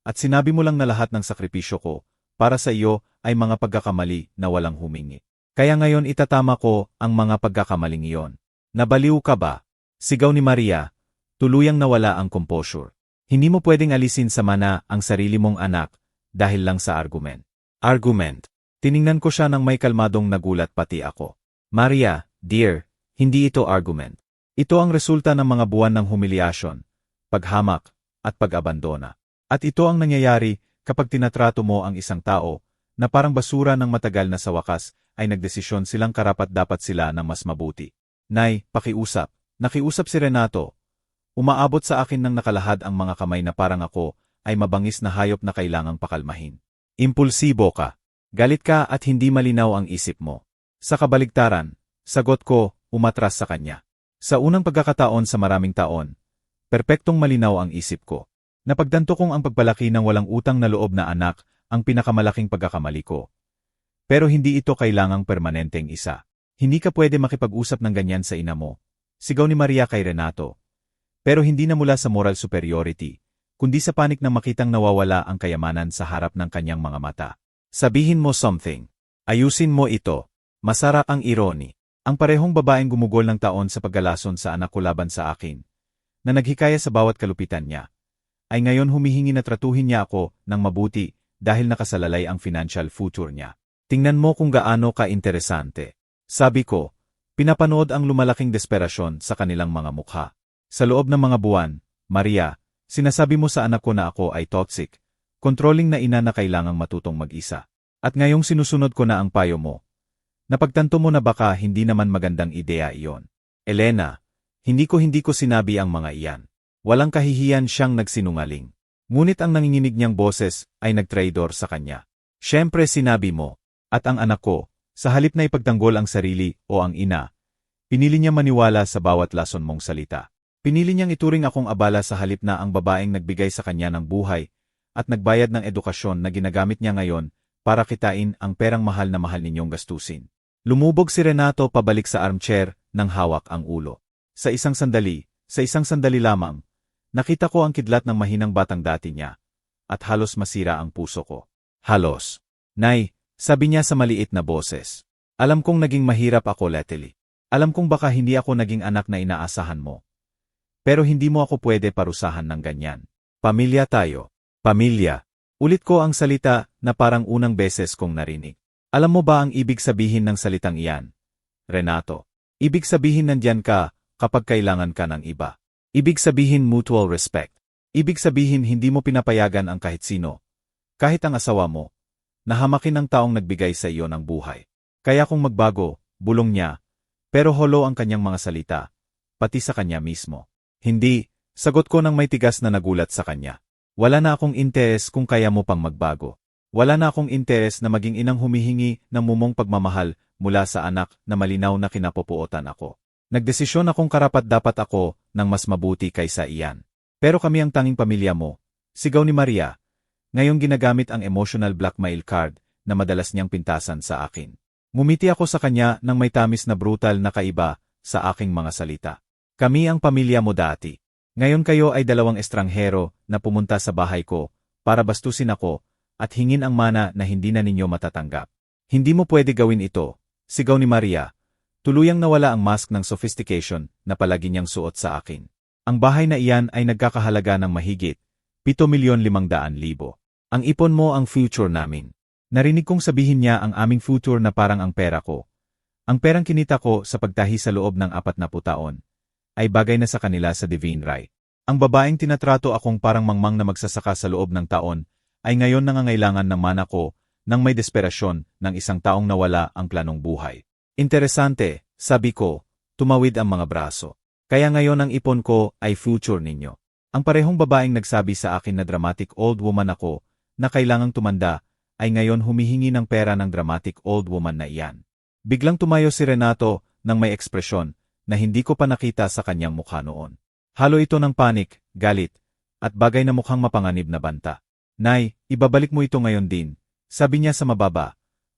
At sinabi mo lang na lahat ng sakripisyo ko, para sa iyo, ay mga pagkakamali na walang humingi. Kaya ngayon itatama ko ang mga pagkakamaling iyon. Nabaliw ka ba? Sigaw ni Maria. Tuluyang nawala ang composure. Hindi mo pwedeng alisin sa mana ang sarili mong anak dahil lang sa argument. Argument. Tiningnan ko siya ng may kalmadong nagulat pati ako. Maria, dear, hindi ito argument. Ito ang resulta ng mga buwan ng humiliasyon, paghamak, at pag-abandona. At ito ang nangyayari kapag tinatrato mo ang isang tao na parang basura ng matagal na sa wakas ay nagdesisyon silang karapat-dapat sila ng mas mabuti. Nay, pakiusap. Nakiusap si Renato. Umaabot sa akin ng nakalahad ang mga kamay na parang ako ay mabangis na hayop na kailangang pakalmahin. Impulsibo ka. Galit ka at hindi malinaw ang isip mo. Sa kabaligtaran, sagot ko, umatras sa kanya. Sa unang pagkakataon sa maraming taon, perpektong malinaw ang isip ko. Napagtanto kong ang pagpalaki ng walang utang na loob na anak ang pinakamalaking pagkakamali ko. Pero hindi ito kailangang permanenteng isa. Hindi ka pwede makipag-usap ng ganyan sa ina mo. Sigaw ni Maria kay Renato. Pero hindi na mula sa moral superiority, kundi sa panik na makitang nawawala ang kayamanan sa harap ng kanyang mga mata. Sabihin mo something. Ayusin mo ito. Masarap ang irony. Ang parehong babaeng gumugol ng taon sa paggalason sa anak ko laban sa akin, na naghikaya sa bawat kalupitan niya, ay ngayon humihingi na tratuhin niya ako ng mabuti dahil nakasalalay ang financial future niya. Tingnan mo kung gaano ka-interesante. Sabi ko, pinapanood ang lumalaking desperasyon sa kanilang mga mukha. Sa loob ng mga buwan, Maria, sinasabi mo sa anak ko na ako ay toxic, controlling na ina na kailangang matutong mag-isa. At ngayong sinusunod ko na ang payo mo. Napagtanto mo na baka hindi naman magandang ideya iyon. Elena, hindi ko sinabi ang mga iyan. Walang kahihiyan siyang nagsinungaling. Ngunit ang nanginginig niyang boses ay nagtraidor sa kanya. Siyempre sinabi mo, at ang anak ko, sa halip na ipagtanggol ang sarili o ang ina, pinili niya maniwala sa bawat lason mong salita. Pinili niyang ituring akong abala sa halip na ang babaeng nagbigay sa kanya ng buhay at nagbayad ng edukasyon na ginagamit niya ngayon para kitain ang perang mahal na mahal ninyong gastusin. Lumubog si Renato pabalik sa armchair nang hawak ang ulo. Sa isang sandali lamang, nakita ko ang kidlat ng mahinang batang dati niya at halos masira ang puso ko. Halos. Nay, sabi niya sa maliit na boses. Alam kong naging mahirap ako lately. Alam kong baka hindi ako naging anak na inaasahan mo. Pero hindi mo ako pwede parusahan ng ganyan. Pamilya tayo. Pamilya. Ulit ko ang salita na parang unang beses kong narinig. Alam mo ba ang ibig sabihin ng salitang iyan? Renato. Ibig sabihin nandyan ka kapag kailangan ka ng iba. Ibig sabihin mutual respect. Ibig sabihin hindi mo pinapayagan ang kahit sino. Kahit ang asawa mo. Nahamakin ng taong nagbigay sa iyo ng buhay. Kaya kung magbago, bulong niya. Pero holo ang kanyang mga salita. Pati sa kanya mismo. Hindi, sagot ko ng may tigas na nagulat sa kanya. Wala na akong interes kung kaya mo pang magbago. Wala na akong interes na maging inang humihingi ng mumong pagmamahal mula sa anak na malinaw na kinapupuotan ako. Nagdesisyon akong karapat-dapat ako ng mas mabuti kaysa iyan. Pero kami ang tanging pamilya mo. Sigaw ni Maria. Ngayong ginagamit ang emotional blackmail card na madalas niyang pintasan sa akin. Ngumiti ako sa kanya ng may tamis na brutal na kaiba sa aking mga salita. Kami ang pamilya mo dati. Ngayon kayo ay dalawang estranghero na pumunta sa bahay ko para bastusin ako at hingin ang mana na hindi na ninyo matatanggap. Hindi mo pwede gawin ito, sigaw ni Maria. Tuluyang nawala ang mask ng sophistication na palagi niyang suot sa akin. Ang bahay na iyan ay nagkakahalaga ng mahigit 7,500,000. Ang ipon mo ang future namin. Narinig kong sabihin niya ang aming future na parang ang pera ko. Ang perang kinita ko sa pagtahi sa loob ng 40 taon ay bagay na sa kanila sa divine right. Ang babaeng tinatrato akong parang mangmang na magsasaka sa loob ng taon ay ngayon nangangailangan ng mana ko nang may desperasyon ng isang taong nawala ang planong buhay. Interesante, sabi ko, tumawid ang mga braso. Kaya ngayon ang ipon ko ay future ninyo. Ang parehong babaeng nagsabi sa akin na dramatic old woman ako na kailangang tumanda ay ngayon humihingi ng pera ng dramatic old woman na iyan. Biglang tumayo si Renato nang may ekspresyon na hindi ko pa nakita sa kanyang mukha noon. Halo ito ng panik, galit, at bagay na mukhang mapanganib na banta. Nay, ibabalik mo ito ngayon din, sabi niya sa mababa.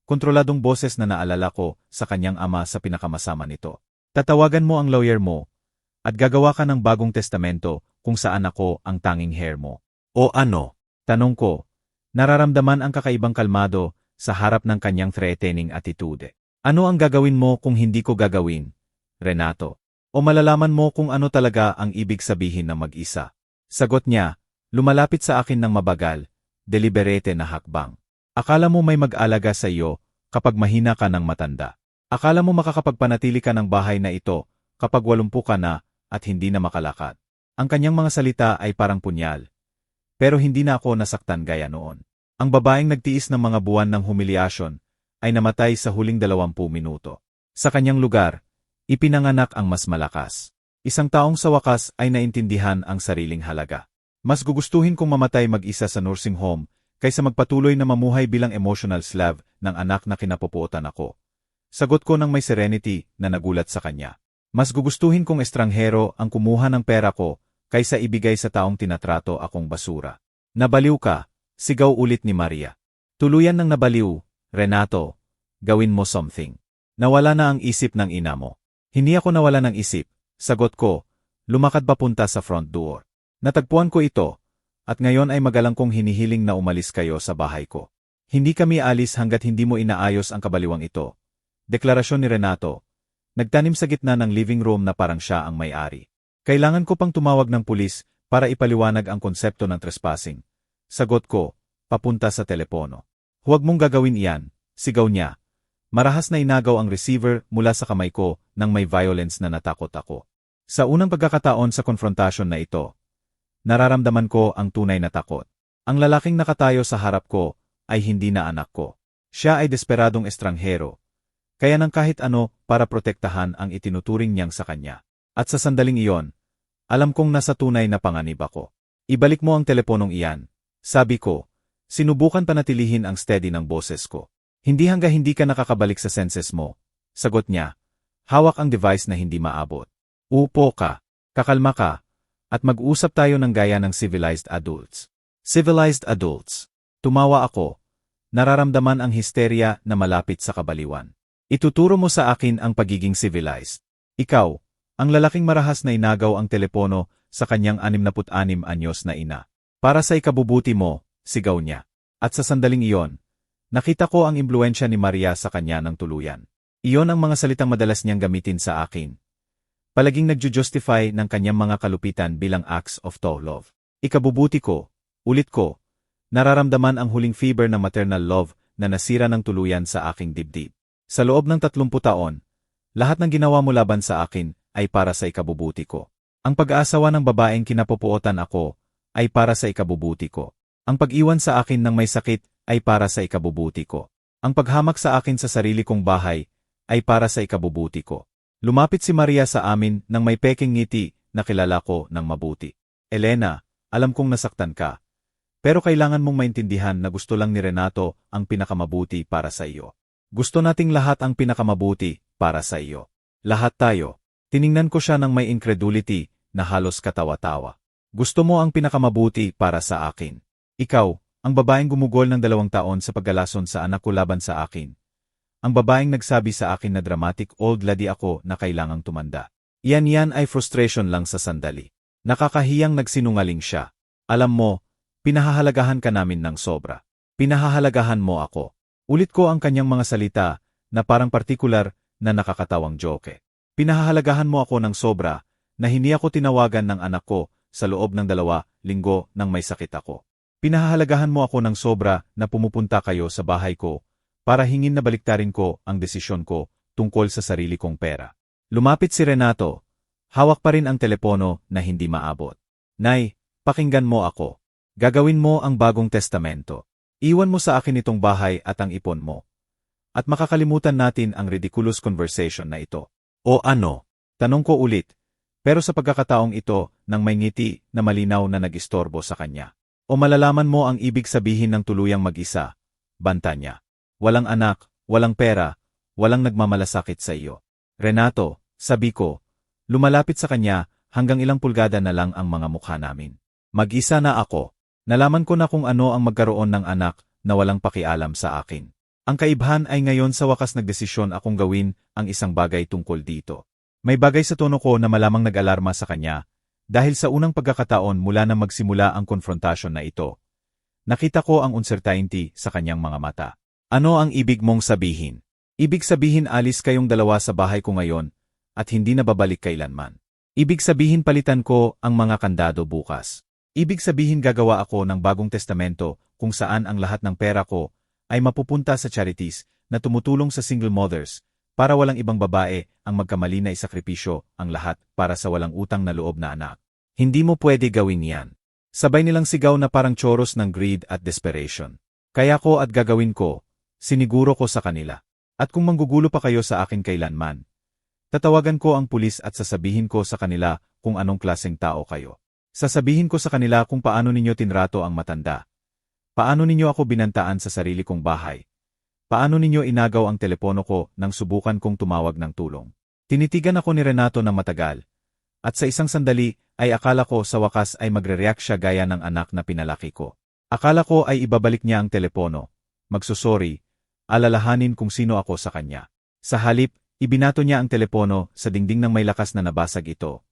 Kontroladong boses na naalala ko sa kanyang ama sa pinakamasama nito. Tatawagan mo ang lawyer mo at gagawa ka ng bagong testamento kung saan ako ang tanging heir mo. O ano? Tanong ko. Nararamdaman ang kakaibang kalmado sa harap ng kanyang threatening attitude. Ano ang gagawin mo kung hindi ko gagawin, Renato? O malalaman mo kung ano talaga ang ibig sabihin ng mag-isa? Sagot niya, lumalapit sa akin ng mabagal, deliberate na hakbang. Akala mo may mag-alaga sa iyo kapag mahina ka ng matanda. Akala mo makakapagpanatili ka ng bahay na ito kapag 80 ka na at hindi na makalakad. Ang kanyang mga salita ay parang punyal. Pero hindi na ako nasaktan gaya noon. Ang babaeng nagtiis ng mga buwan ng humiliasyon ay namatay sa huling 20 minuto. Sa kanyang lugar, ipinanganak ang mas malakas. Isang taong sa wakas ay naintindihan ang sariling halaga. Mas gugustuhin kong mamatay mag-isa sa nursing home kaysa magpatuloy na mamuhay bilang emotional slave ng anak na kinapupuotan ako. Sagot ko ng may serenity na nagulat sa kanya. Mas gugustuhin kong estranghero ang kumuha ng pera ko kaysa ibigay sa taong tinatrato akong basura. Nabaliw ka, sigaw ulit ni Maria. Tuluyan ng nabaliw, Renato, gawin mo something. Nawala na ang isip ng ina mo. Hindi ako nawala ng isip, sagot ko, lumakad papunta sa front door. Natagpuan ko ito. At ngayon ay magalang kong hinihiling na umalis kayo sa bahay ko. Hindi kami alis hanggat hindi mo inaayos ang kabaliwang ito. Deklarasyon ni Renato. Nagtanim sa gitna ng living room na parang siya ang may-ari. Kailangan ko pang tumawag ng pulis para ipaliwanag ang konsepto ng trespassing. Sagot ko, papunta sa telepono. Huwag mong gagawin iyan, sigaw niya. Marahas na inagaw ang receiver mula sa kamay ko nang may violence na natakot ako. Sa unang pagkakataon sa konfrontasyon na ito, nararamdaman ko ang tunay na takot. Ang lalaking nakatayo sa harap ko ay hindi na anak ko. Siya ay desperadong estranghero. Kaya nang kahit ano para protektahan ang itinuturing niyang sa kanya. At sa sandaling iyon, alam kong nasa tunay na panganib ako. Ibalik mo ang teleponong iyan. Sabi ko, sinubukan panatilihin ang steady ng boses ko. Hindi hanggang hindi ka nakakabalik sa senses mo. Sagot niya, hawak ang device na hindi maabot. Upo ka, kakalma ka. At mag-usap tayo ng gaya ng civilized adults. Civilized adults. Tumawa ako. Nararamdaman ang histerya na malapit sa kabaliwan. Ituturo mo sa akin ang pagiging civilized. Ikaw, ang lalaking marahas na inagaw ang telepono sa kanyang 66 anyos na ina. Para sa ikabubuti mo, sigaw niya. At sa sandaling iyon, nakita ko ang impluensya ni Maria sa kanya ng tuluyan. Iyon ang mga salitang madalas niyang gamitin sa akin. Palaging nagju-justify ng kanyang mga kalupitan bilang acts of love. Ikabubuti ko, ulit ko, nararamdaman ang huling fever ng maternal love na nasira ng tuluyan sa aking dibdib. Sa loob ng 30 taon, lahat ng ginawa mo laban sa akin ay para sa ikabubuti ko. Ang pag-aasawa ng babaeng kinapupuotan ako ay para sa ikabubuti ko. Ang pag-iwan sa akin ng may sakit ay para sa ikabubuti ko. Ang paghamak sa akin sa sarili kong bahay ay para sa ikabubuti ko. Lumapit si Maria sa amin nang may peking ngiti na kilala ko ng mabuti. Elena, alam kong nasaktan ka. Pero kailangan mong maintindihan na gusto lang ni Renato ang pinakamabuti para sa iyo. Gusto nating lahat ang pinakamabuti para sa iyo. Lahat tayo. Tiningnan ko siya ng may incredulity na halos katawa-tawa. Gusto mo ang pinakamabuti para sa akin. Ikaw, ang babaeng gumugol ng 2 taon sa paggalason sa anak ko laban sa akin. Ang babaeng nagsabi sa akin na dramatic old lady ako na kailangang tumanda. Iyan ay frustration lang sa sandali. Nakakahiyang nagsinungaling siya. Alam mo, pinahahalagahan ka namin ng sobra. Pinahahalagahan mo ako. Ulit ko ang kanyang mga salita na parang partikular na nakakatawang joke. Pinahahalagahan mo ako ng sobra na hindi ako tinawagan ng anak ko sa loob ng 2 linggo nang may sakit ako. Pinahahalagahan mo ako ng sobra na pumupunta kayo sa bahay ko para hingin na baliktarin ko ang desisyon ko tungkol sa sarili kong pera. Lumapit si Renato. Hawak pa rin ang telepono na hindi maabot. Nay, pakinggan mo ako. Gagawin mo ang bagong testamento. Iwan mo sa akin itong bahay at ang ipon mo. At makakalimutan natin ang ridiculous conversation na ito. O ano? Tanong ko ulit. Pero sa pagkakataong ito, nang may ngiti na malinaw na nag-istorbo sa kanya. O malalaman mo ang ibig sabihin ng tuluyang mag-isa. Banta niya. Walang anak, walang pera, walang nagmamalasakit sa iyo. Renato, sabi ko, lumalapit sa kanya hanggang ilang pulgada na lang ang mga mukha namin. Mag-isa na ako. Nalaman ko na kung ano ang magkaroon ng anak na walang pakialam sa akin. Ang kaibhan ay ngayon sa wakas nagdesisyon akong gawin ang isang bagay tungkol dito. May bagay sa tono ko na malamang nag-alarma sa kanya dahil sa unang pagkakataon mula na magsimula ang konfrontasyon na ito. Nakita ko ang uncertainty sa kanyang mga mata. Ano ang ibig mong sabihin? Ibig sabihin alis kayong 2 sa bahay ko ngayon at hindi na babalik kailanman. Ibig sabihin palitan ko ang mga kandado bukas. Ibig sabihin gagawa ako ng bagong testamento kung saan ang lahat ng pera ko ay mapupunta sa charities na tumutulong sa single mothers para walang ibang babae ang magkamali na isakripisyo ang lahat para sa walang utang na loob na anak. Hindi mo pwede gawin yan. Sabay nilang sigaw na parang choros ng greed at desperation. Kaya ko at gagawin ko, siniguro ko sa kanila. At kung manggugulo pa kayo sa akin kailanman, tatawagan ko ang pulis at sasabihin ko sa kanila kung anong klaseng tao kayo. Sasabihin ko sa kanila kung paano ninyo tinrato ang matanda. Paano ninyo ako binantaan sa sarili kong bahay? Paano ninyo inagaw ang telepono ko nang subukan kong tumawag ng tulong? Tinitigan ako ni Renato ng matagal. At sa isang sandali ay akala ko sa wakas ay magre-react siya gaya ng anak na pinalaki ko. Akala ko ay ibabalik niya ang telepono, magsusorry, alalahanin kung sino ako sa kanya. Sa halip, ibinato niya ang telepono sa dingding ng may lakas na nabasag ito.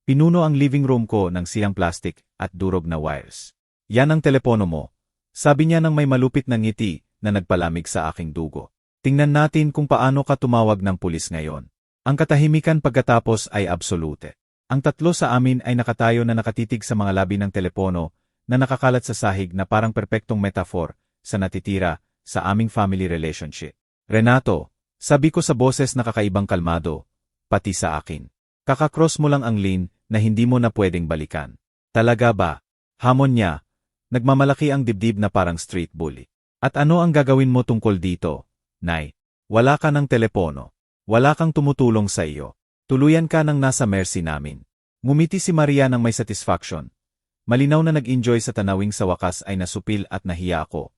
Pinuno ang living room ko ng siyang plastic at durog na wires. Yan ang telepono mo. Sabi niya nang may malupit na ngiti na nagpalamig sa aking dugo. Tingnan natin kung paano ka tumawag ng pulis ngayon. Ang katahimikan pagkatapos ay absolute. Ang 3 sa amin ay nakatayo na nakatitig sa mga labi ng telepono na nakakalat sa sahig na parang perpektong metaphor sa natitira sa aming family relationship. Renato, sabi ko sa boses na kakaibang kalmado, pati sa akin. Kakakross mo lang ang lane na hindi mo na pwedeng balikan. Talaga ba? Hamon niya. Nagmamalaki ang dibdib na parang street bully. At ano ang gagawin mo tungkol dito, Nay? Wala ka ng telepono. Wala kang tumutulong sa iyo. Tuluyan ka ng nasa mercy namin. Ngumiti si Maria ng may satisfaction. Malinaw na nag-enjoy sa tanawing sa wakas ay nasupil at nahiya ako.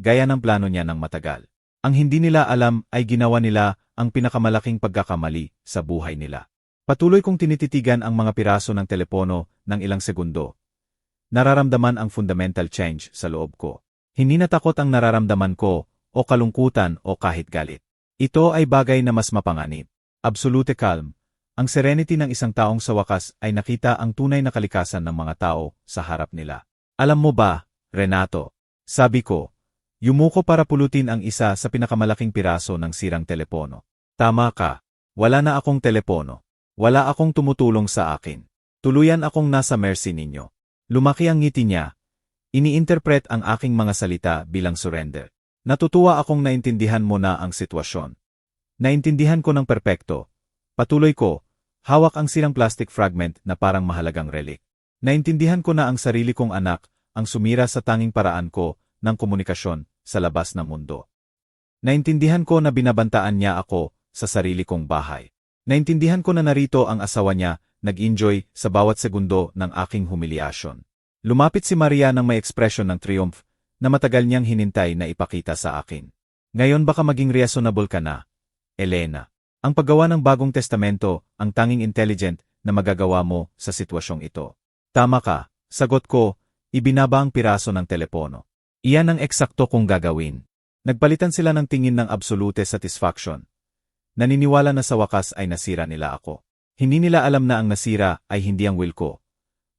Gaya ng plano niya ng matagal. Ang hindi nila alam ay ginawa nila ang pinakamalaking pagkakamali sa buhay nila. Patuloy kong tinititigan ang mga piraso ng telepono ng ilang segundo. Nararamdaman ang fundamental change sa loob ko. Hindi na takot ang nararamdaman ko, o kalungkutan o kahit galit. Ito ay bagay na mas mapanganib. Absolute calm. Ang serenity ng isang taong sa wakas ay nakita ang tunay na kalikasan ng mga tao sa harap nila. Alam mo ba, Renato? Sabi ko, yumuko para pulutin ang isa sa pinakamalaking piraso ng sirang telepono. Tama ka. Wala na akong telepono. Wala akong tumutulong sa akin. Tuluyan akong nasa mercy ninyo. Lumaki ang ngiti niya. Ini-interpret ang aking mga salita bilang surrender. Natutuwa akong naintindihan mo na ang sitwasyon. Naintindihan ko ng perpekto. Patuloy ko, hawak ang sirang plastic fragment na parang mahalagang relic. Naintindihan ko na ang sarili kong anak ang sumira sa tanging paraan ko ng komunikasyon sa labas ng mundo. Naintindihan ko na binabantaan niya ako sa sarili kong bahay. Naintindihan ko na narito ang asawa niya nag-enjoy sa bawat segundo ng aking humiliasyon. Lumapit si Maria ng may ekspresyon ng triumph na matagal niyang hinintay na ipakita sa akin. Ngayon baka maging reasonable ka na, Elena. Ang paggawa ng bagong testamento ang tanging intelligent na magagawa mo sa sitwasyong ito. Tama ka, sagot ko, ibinaba ang piraso ng telepono. Iyan ang eksakto kong gagawin. Nagpalitan sila ng tingin ng absolute satisfaction. Naniniwala na sa wakas ay nasira nila ako. Hindi nila alam na ang nasira ay hindi ang will ko,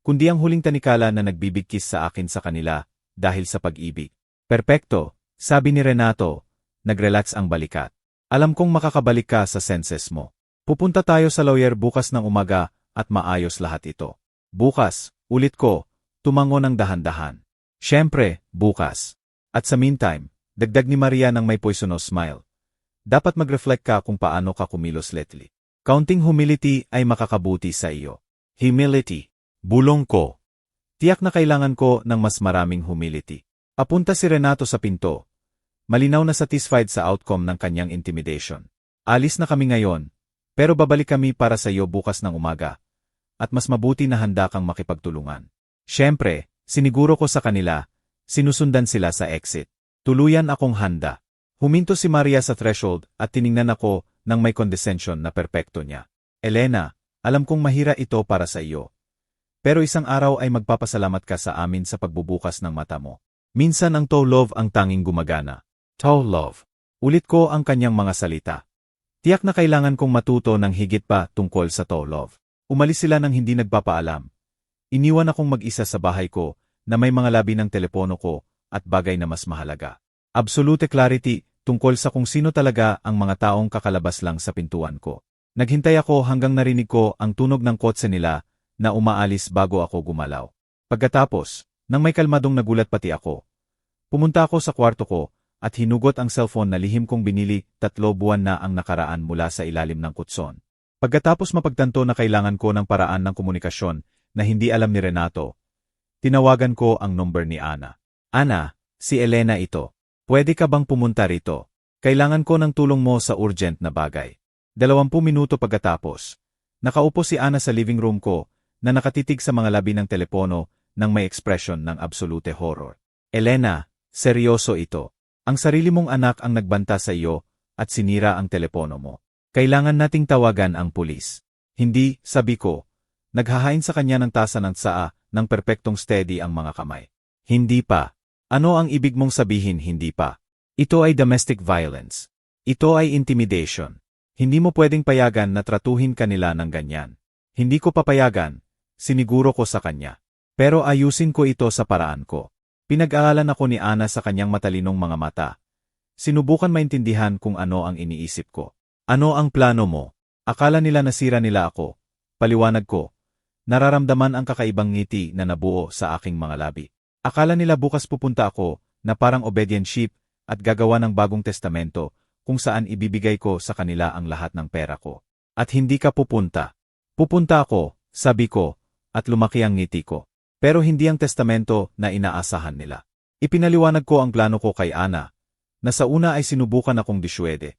kundi ang huling tanikala na nagbibigkis sa akin sa kanila dahil sa pag-ibig. Perpekto, sabi ni Renato, nagrelax ang balikat. Alam kong makakabalik ka sa senses mo. Pupunta tayo sa lawyer bukas ng umaga at maayos lahat ito. Bukas, ulit ko, tumango ng dahan-dahan. Siyempre, bukas. At sa meantime, dagdag ni Maria ng may poisonous smile. Dapat mag-reflect ka kung paano ka kumilos lately. Counting humility ay makakabuti sa iyo. Humility. Bulong ko. Tiyak na kailangan ko ng mas maraming humility. Apunta si Renato sa pinto. Malinaw na satisfied sa outcome ng kanyang intimidation. Alis na kami ngayon, pero babalik kami para sa iyo bukas ng umaga. At mas mabuti na handa kang makipagtulungan. Siyempre, siniguro ko sa kanila, sinusundan sila sa exit. Tuluyan akong handa. Huminto si Maria sa threshold at tiningnan ako ng may condescension na perpekto niya. Elena, alam kong mahira ito para sa iyo. Pero isang araw ay magpapasalamat ka sa amin sa pagbubukas ng mata mo. Minsan ang toe love ang tanging gumagana. Toe love. Ulit ko ang kanyang mga salita. Tiyak na kailangan kong matuto ng higit pa tungkol sa toe love. Umalis sila nang hindi nagpapaalam. Iniwan akong mag-isa sa bahay ko na may mga labi ng telepono ko at bagay na mas mahalaga. Absolute clarity tungkol sa kung sino talaga ang mga taong kakalabas lang sa pintuan ko. Naghintay ako hanggang narinig ko ang tunog ng kotse nila na umaalis bago ako gumalaw. Pagkatapos, nang may kalmadong nagulat pati ako, pumunta ako sa kwarto ko at hinugot ang cellphone na lihim kong binili 3 buwan na ang nakaraan mula sa ilalim ng kutson. Pagkatapos mapagtanto na kailangan ko ng paraan ng komunikasyon na hindi alam ni Renato, tinawagan ko ang number ni Ana. Ana, si Elena ito. Pwede ka bang pumunta rito? Kailangan ko ng tulong mo sa urgent na bagay. 20 minuto pagkatapos, nakaupo si Ana sa living room ko na nakatitig sa mga labi ng telepono nang may ekspresyon ng absolute horror. Elena, seryoso ito. Ang sarili mong anak ang nagbanta sa iyo at sinira ang telepono mo. Kailangan nating tawagan ang pulis. Hindi, sabi ko. Naghahain sa kanya ng tasa ng tsaa ng perpektong steady ang mga kamay. Hindi pa. Ano ang ibig mong sabihin hindi pa? Ito ay domestic violence. Ito ay intimidation. Hindi mo pwedeng payagan na tratuhin kanila ng ganyan. Hindi ko papayagan, siniguro ko sa kanya. Pero ayusin ko ito sa paraan ko. Pinag-aaralan ako ni Ana sa kanyang matalinong mga mata. Sinubukan maintindihan kung ano ang iniisip ko. Ano ang plano mo? Akala nila nasira nila ako. Paliwanag ko. Nararamdaman ang kakaibang ngiti na nabuo sa aking mga labi. Akala nila bukas pupunta ako na parang obedient sheep at gagawa ng bagong testamento kung saan ibibigay ko sa kanila ang lahat ng pera ko. At hindi ka pupunta. Pupunta ako, sabi ko, at lumaki ang ngiti ko. Pero hindi ang testamento na inaasahan nila. Ipinaliwanag ko ang plano ko kay Ana, na sa una ay sinubukan akong disyuede,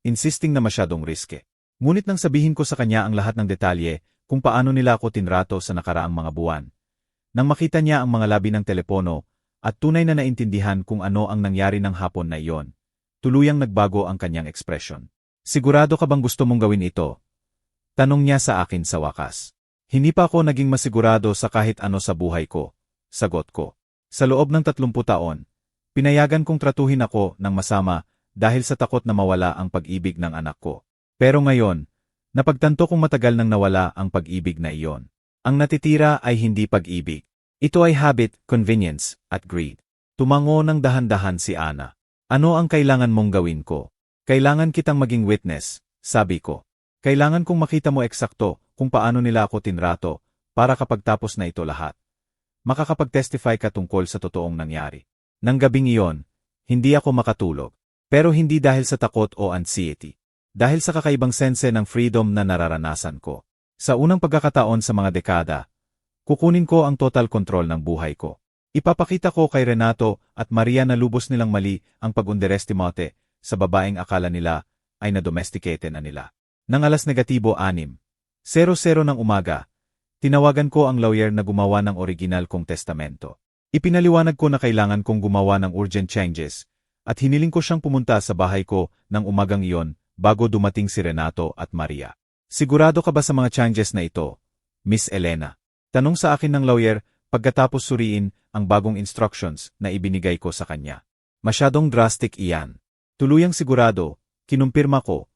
insisting na masyadong riske. Ngunit nang sabihin ko sa kanya ang lahat ng detalye kung paano nila ako tinrato sa nakaraang mga buwan, nang makita niya ang mga labi ng telepono at tunay na naintindihan kung ano ang nangyari ng hapon na iyon, tuluyang nagbago ang kanyang ekspresyon. Sigurado ka bang gusto mong gawin ito? Tanong niya sa akin sa wakas. Hindi pa ako naging masigurado sa kahit ano sa buhay ko. Sagot ko. Sa loob ng 30 taon, pinayagan kong tratuhin ako ng masama dahil sa takot na mawala ang pag-ibig ng anak ko. Pero ngayon, napagtanto kong matagal nang nawala ang pag-ibig na iyon. Ang natitira ay hindi pag-ibig. Ito ay habit, convenience, at greed. Tumango ng dahan-dahan si Ana. Ano ang kailangan mong gawin ko? Kailangan kitang maging witness, sabi ko. Kailangan kong makita mo eksakto kung paano nila ako tinrato para kapag tapos na ito lahat, makakapag-testify ka tungkol sa totoong nangyari. Nang gabing iyon, hindi ako makatulog. Pero hindi dahil sa takot o anxiety. Dahil sa kakaibang sense ng freedom na nararanasan ko. Sa unang pagkakataon sa mga dekada, kukunin ko ang total control ng buhay ko. Ipapakita ko kay Renato at Maria na lubos nilang mali ang pag-underestimate sa babaeng akala nila ay na-domesticated na nila. Nang alas negatibo 6:00 ng umaga, tinawagan ko ang lawyer na gumawa ng original kong testamento. Ipinaliwanag ko na kailangan kong gumawa ng urgent changes at hiniling ko siyang pumunta sa bahay ko ng umagang iyon bago dumating si Renato at Maria. Sigurado ka ba sa mga changes na ito, Miss Elena? Tanong sa akin ng lawyer pagkatapos suriin ang bagong instructions na ibinigay ko sa kanya. Masyadong drastic iyan. Tuluyang sigurado, kinumpirma ko.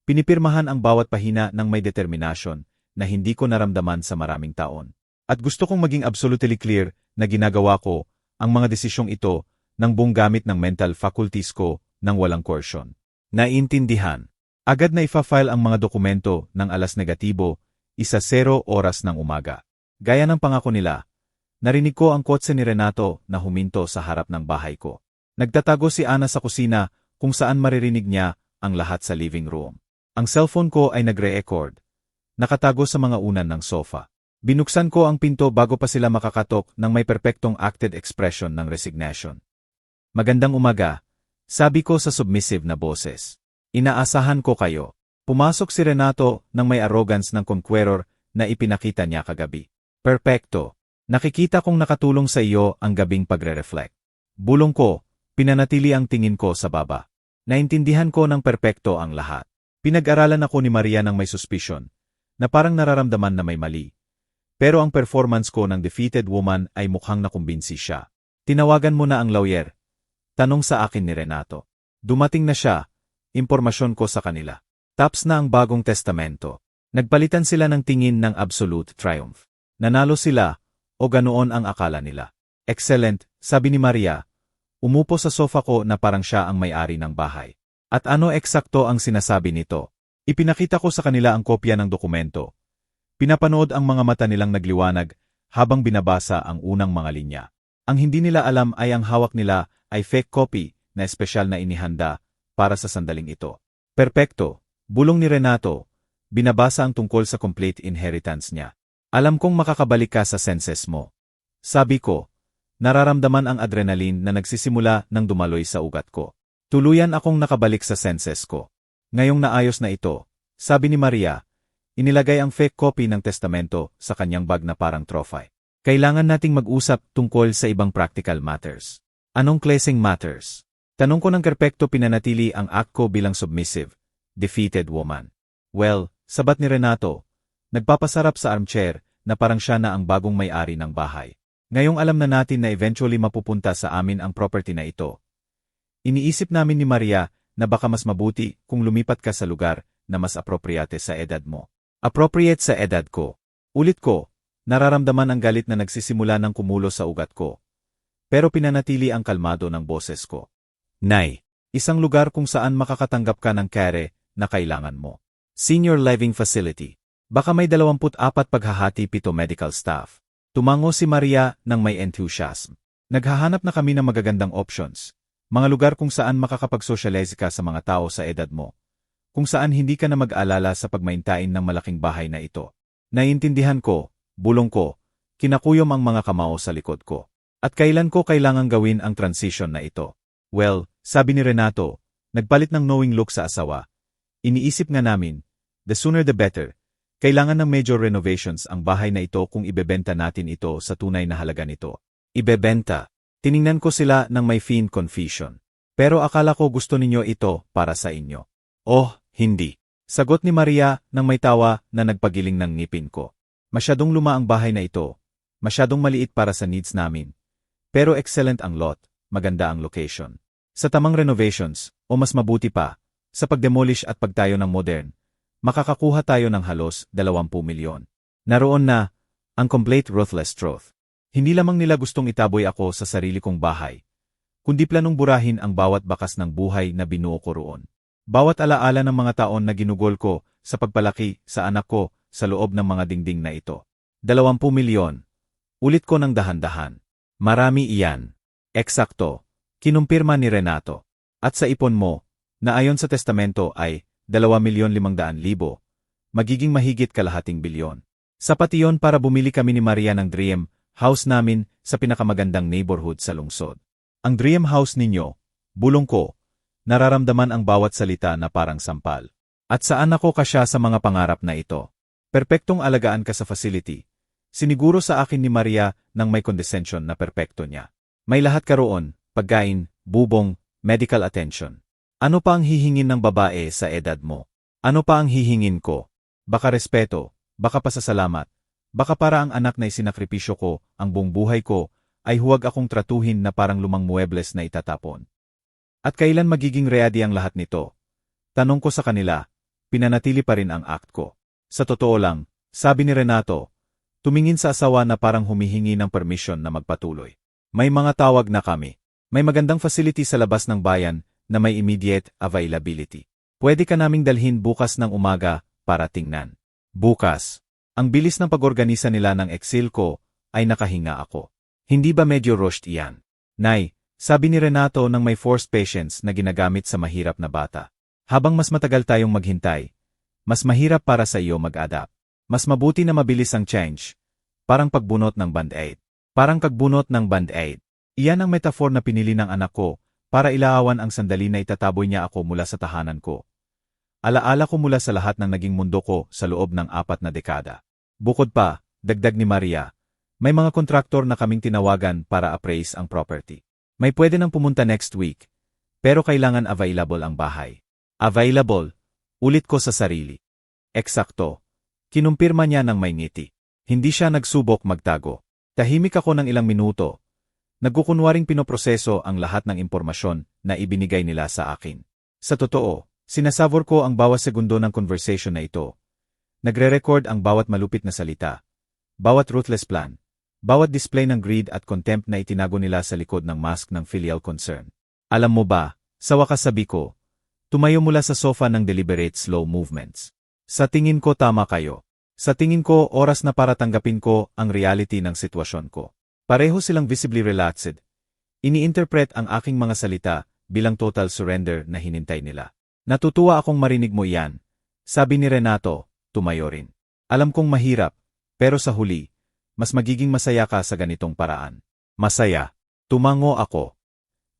Pinipirmahan ang bawat pahina ng may determinasyon na hindi ko naramdaman sa maraming taon. At gusto kong maging absolutely clear na ginagawa ko ang mga desisyong ito ng buong gamit ng mental faculties ko ng walang coercion. Naiintindihan. Agad na ifa-file ang mga dokumento ng alas negatibo, 1:00 oras ng umaga. Gaya ng pangako nila, narinig ko ang kotse ni Renato na huminto sa harap ng bahay ko. Nagtatago si Ana sa kusina kung saan maririnig niya ang lahat sa living room. Ang cellphone ko ay nagre-record. Nakatago sa mga unan ng sofa. Binuksan ko ang pinto bago pa sila makakatok ng may perpektong acted expression ng resignation. Magandang umaga, sabi ko sa submissive na boses. Inaasahan ko kayo. Pumasok si Renato ng may arrogance ng conqueror na ipinakita niya kagabi. Perpekto. Nakikita kong nakatulong sa iyo ang gabing pagre-reflect. Bulong ko, pinanatili ang tingin ko sa baba. Naintindihan ko ng perpekto ang lahat. Pinag-aralan ako ni Maria ng may suspicion, na parang nararamdaman na may mali. Pero ang performance ko ng defeated woman ay mukhang nakumbinsi siya. Tinawagan mo na ang lawyer. Tanong sa akin ni Renato. Dumating na siya. Impormasyon ko sa kanila. Taps na ang bagong testamento. Nagpalitan sila ng tingin ng absolute triumph. Nanalo sila, o ganoon ang akala nila. Excellent, sabi ni Maria. Umupo sa sofa ko na parang siya ang may-ari ng bahay. At ano eksakto ang sinasabi nito? Ipinakita ko sa kanila ang kopya ng dokumento. Pinapanood ang mga mata nilang nagliwanag habang binabasa ang unang mga linya. Ang hindi nila alam ay ang hawak nila ay fake copy na espesyal na inihanda para sa sandaling ito. Perpekto, bulong ni Renato, binabasa ang tungkol sa complete inheritance niya. Alam kong makakabalik ka sa senses mo. Sabi ko, nararamdaman ang adrenaline na nagsisimula nang dumaloy sa ugat ko. Tuluyan akong nakabalik sa senses ko. Ngayong naayos na ito, sabi ni Maria, inilagay ang fake copy ng testamento sa kanyang bag na parang trophy. Kailangan nating mag-usap tungkol sa ibang practical matters. Anong klaseng matters? Tanong ko ng perpekto pinanatili ang act ko bilang submissive, defeated woman. Well, sabat ni Renato, nagpapasarap sa armchair na parang siya na ang bagong may-ari ng bahay. Ngayong alam na natin na eventually mapupunta sa amin ang property na ito. Iniisip namin ni Maria na baka mas mabuti kung lumipat ka sa lugar na mas appropriate sa edad mo. Appropriate sa edad ko. Ulit ko, nararamdaman ang galit na nagsisimula ng kumulo sa ugat ko. Pero pinanatili ang kalmado ng boses ko. Nay, isang lugar kung saan makakatanggap ka ng care na kailangan mo. Senior Living Facility. Baka may 24 paghahati 7 medical staff. Tumango si Maria ng may enthusiasm. Naghahanap na kami ng magagandang options. Mga lugar kung saan makakapag-socialize ka sa mga tao sa edad mo. Kung saan hindi ka na mag-alala sa pagmaintain ng malaking bahay na ito. Naiintindihan ko, bulong ko, kinakuyom ang mga kamao sa likod ko. At kailan ko kailangang gawin ang transition na ito? Well, sabi ni Renato, nagpalit ng knowing look sa asawa. Iniisip nga namin, the sooner the better. Kailangan ng major renovations ang bahay na ito kung ibebenta natin ito sa tunay na halaga nito. Ibebenta. Tiningnan ko sila ng may feigned confusion. Pero akala ko gusto ninyo ito para sa inyo. Oh, hindi. Sagot ni Maria nang may tawa na nagpagiling ng ngipin ko. Masyadong luma ang bahay na ito. Masyadong maliit para sa needs namin. Pero excellent ang lot. Maganda ang location. Sa tamang renovations, o mas mabuti pa, sa pagdemolish at pagtayo ng modern, makakakuha tayo ng halos 20 milyon. Naroon na, ang complete ruthless truth. Hindi lamang nila gustong itaboy ako sa sarili kong bahay, kundi planong burahin ang bawat bakas ng buhay na binuo ko roon. Bawat alaala ng mga taon na ginugol ko sa pagpalaki sa anak ko sa loob ng mga dingding na ito. 20 milyon. Ulit ko ng dahan-dahan. Marami iyan. Eksakto. Kinumpirma ni Renato. At sa ipon mo, na ayon sa testamento ay 2,500,000, magiging mahigit kalahating bilyon. Sapat iyon para bumili kami ni Maria ng dream house namin sa pinakamagandang neighborhood sa lungsod. Ang dream house ninyo, bulong ko, nararamdaman ang bawat salita na parang sampal. At saan ako kasya sa mga pangarap na ito? Perpektong alagaan ka sa facility. Siniguro sa akin ni Maria ng may condescension na perpekto niya. May lahat ka roon, pagkain, bubong, medical attention. Ano pa ang hihingin ng babae sa edad mo? Ano pa ang hihingin ko? Baka respeto, baka pasasalamat, baka para ang anak na isinakripisyo ko, ang buong buhay ko, ay huwag akong tratuhin na parang lumang muebles na itatapon. At kailan magiging ready ang lahat nito? Tanong ko sa kanila, pinanatili pa rin ang act ko. Sa totoo lang, sabi ni Renato, tumingin sa asawa na parang humihingi ng permission na magpatuloy. May mga tawag na kami. May magandang facility sa labas ng bayan na may immediate availability. Pwede ka naming dalhin bukas ng umaga para tingnan. Bukas. Ang bilis ng pag-organisa nila ng Excel ko ay nakahinga ako. Hindi ba medyo rushed iyan? Nay, sabi ni Renato nang may forced patience na ginagamit sa mahirap na bata. Habang mas matagal tayong maghintay, mas mahirap para sa iyo mag-adapt. Mas mabuti na mabilis ang change. Parang pagbunot ng band-aid. Parang pagbunot ng band-aid. Iyan ang metaphor na pinili ng anak ko para ilaawan ang sandali na itataboy niya ako mula sa tahanan ko. Alaala ko mula sa lahat ng naging mundo ko sa loob ng 4 na dekada. Bukod pa, dagdag ni Maria, may mga kontraktor na kaming tinawagan para appraise ang property. May pwede nang pumunta next week, pero kailangan available ang bahay. Available, ulit ko sa sarili. Eksakto. Kinumpirma niya ng may ngiti. Hindi siya nagsubok magtago. Tahimik ako ng ilang minuto. Nagkukunwaring pinoproseso ang lahat ng impormasyon na ibinigay nila sa akin. Sa totoo, sinasavor ko ang bawat segundo ng conversation na ito. Nagre-record ang bawat malupit na salita, bawat ruthless plan, bawat display ng greed at contempt na itinago nila sa likod ng mask ng filial concern. Alam mo ba, sa wakas sabi ko, tumayo mula sa sofa ng deliberate slow movements. Sa tingin ko tama kayo. Sa tingin ko oras na para tanggapin ko ang reality ng sitwasyon ko. Pareho silang visibly relaxed. Ini-interpret ang aking mga salita bilang total surrender na hinintay nila. Natutuwa akong marinig mo iyan. Sabi ni Renato, tumayo rin. Alam kong mahirap, pero sa huli, mas magiging masaya ka sa ganitong paraan. Masaya. Tumango ako.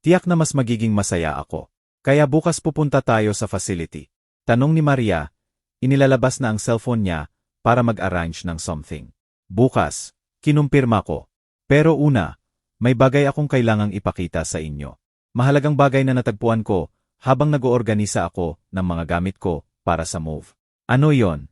Tiyak na mas magiging masaya ako. Kaya bukas pupunta tayo sa facility. Tanong ni Maria, inilalabas na ang cellphone niya para mag-arrange ng something. Bukas, kinumpirma ko. Pero una, may bagay akong kailangang ipakita sa inyo. Mahalagang bagay na natagpuan ko habang nag-oorganisa ako ng mga gamit ko para sa move. Ano yon?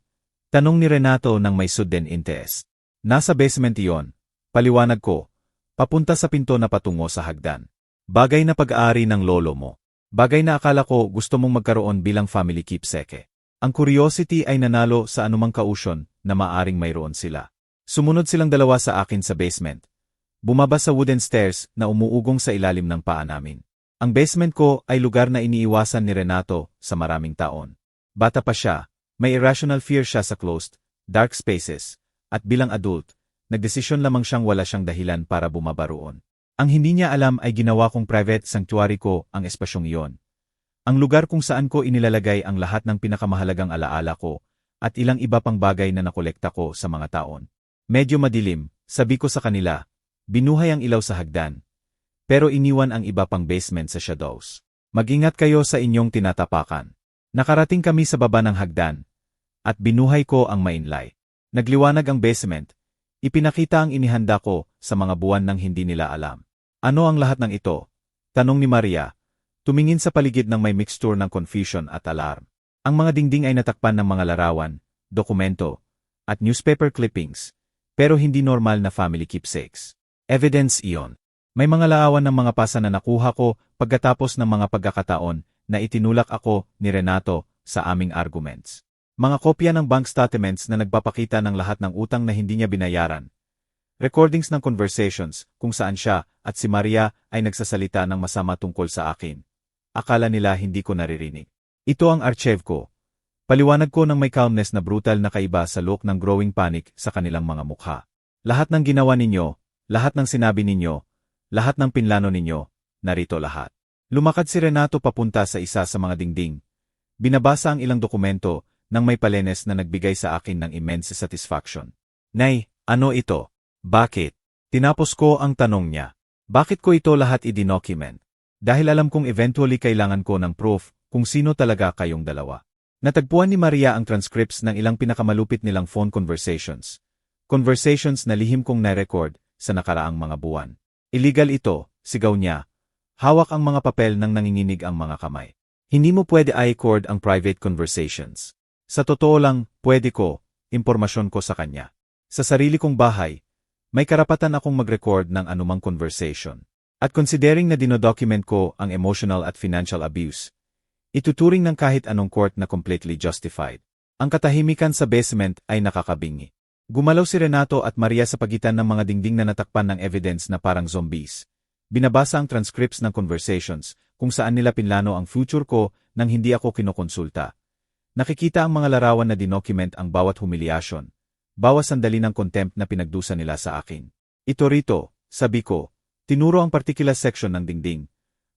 Tanong ni Renato nang may sudden interest. Nasa basement iyon, paliwanag ko, papunta sa pinto na patungo sa hagdan. Bagay na pag-aari ng lolo mo. Bagay na akala ko gusto mong magkaroon bilang family keepsake. Ang curiosity ay nanalo sa anumang kausyon na maaring mayroon sila. Sumunod silang dalawa sa akin sa basement. Bumaba sa wooden stairs na umuugong sa ilalim ng paa namin. Ang basement ko ay lugar na iniiwasan ni Renato sa maraming taon. Bata pa siya, may irrational fear siya sa closed, dark spaces. At bilang adult, nagdesisyon lamang siyang wala siyang dahilan para bumaba roon. Ang hindi niya alam ay ginawa kong private sanctuary ko ang espasyong iyon. Ang lugar kung saan ko inilalagay ang lahat ng pinakamahalagang alaala ko at ilang iba pang bagay na nakolekta ko sa mga taon. Medyo madilim, sabi ko sa kanila, binuhay ang ilaw sa hagdan, pero iniwan ang iba pang basement sa shadows. Mag-ingat kayo sa inyong tinatapakan. Nakarating kami sa baba ng hagdan, at binuhay ko ang mainlay. Nagliwanag ang basement, ipinakita ang inihanda ko sa mga buwan nang hindi nila alam. Ano ang lahat ng ito? Tanong ni Maria, tumingin sa paligid ng may mixture ng confusion at alarm. Ang mga dingding ay natakpan ng mga larawan, dokumento, at newspaper clippings, pero hindi normal na family keepsakes. Evidence iyon. May mga larawan ng mga pasa na nakuha ko pagkatapos ng mga pagkakataon na itinulak ako ni Renato sa aming arguments. Mga kopya ng bank statements na nagpapakita ng lahat ng utang na hindi niya binayaran. Recordings ng conversations kung saan siya at si Maria ay nagsasalita ng masama tungkol sa akin. Akala nila hindi ko naririnig. Ito ang archive ko. Paliwanag ko ng may calmness na brutal na kaiba sa look ng growing panic sa kanilang mga mukha. Lahat ng ginawa ninyo, lahat ng sinabi ninyo, lahat ng pinlano ninyo, narito lahat. Lumakad si Renato papunta sa isa sa mga dingding. Binabasa ang ilang dokumento nang may palenes na nagbigay sa akin ng immense satisfaction. Nay, ano ito? Bakit? Tinapos ko ang tanong niya. Bakit ko ito lahat i-document? Dahil alam kong eventually kailangan ko ng proof kung sino talaga kayong dalawa. Natagpuan ni Maria ang transcripts ng ilang pinakamalupit nilang phone conversations. Conversations na lihim kong na-record sa nakaraang mga buwan. Illegal ito, sigaw niya. Hawak ang mga papel nang nanginginig ang mga kamay. Hindi mo pwede i-record ang private conversations. Sa totoo lang, pwede ko, impormasyon ko sa kanya. Sa sarili kong bahay, may karapatan akong mag-record ng anumang conversation. At considering na dinodocument ko ang emotional at financial abuse, ituturing ng kahit anong court na completely justified. Ang katahimikan sa basement ay nakakabingi. Gumalaw si Renato at Maria sa pagitan ng mga dingding na natakpan ng evidence na parang zombies. Binabasa ang transcripts ng conversations kung saan nila pinlano ang future ko nang hindi ako kinokonsulta. Nakikita ang mga larawan na dinocument ang bawat humiliasyon, bawat sandali ng contempt na pinagdusa nila sa akin. Ito rito, sabi ko, tinuro ang particular section ng dingding.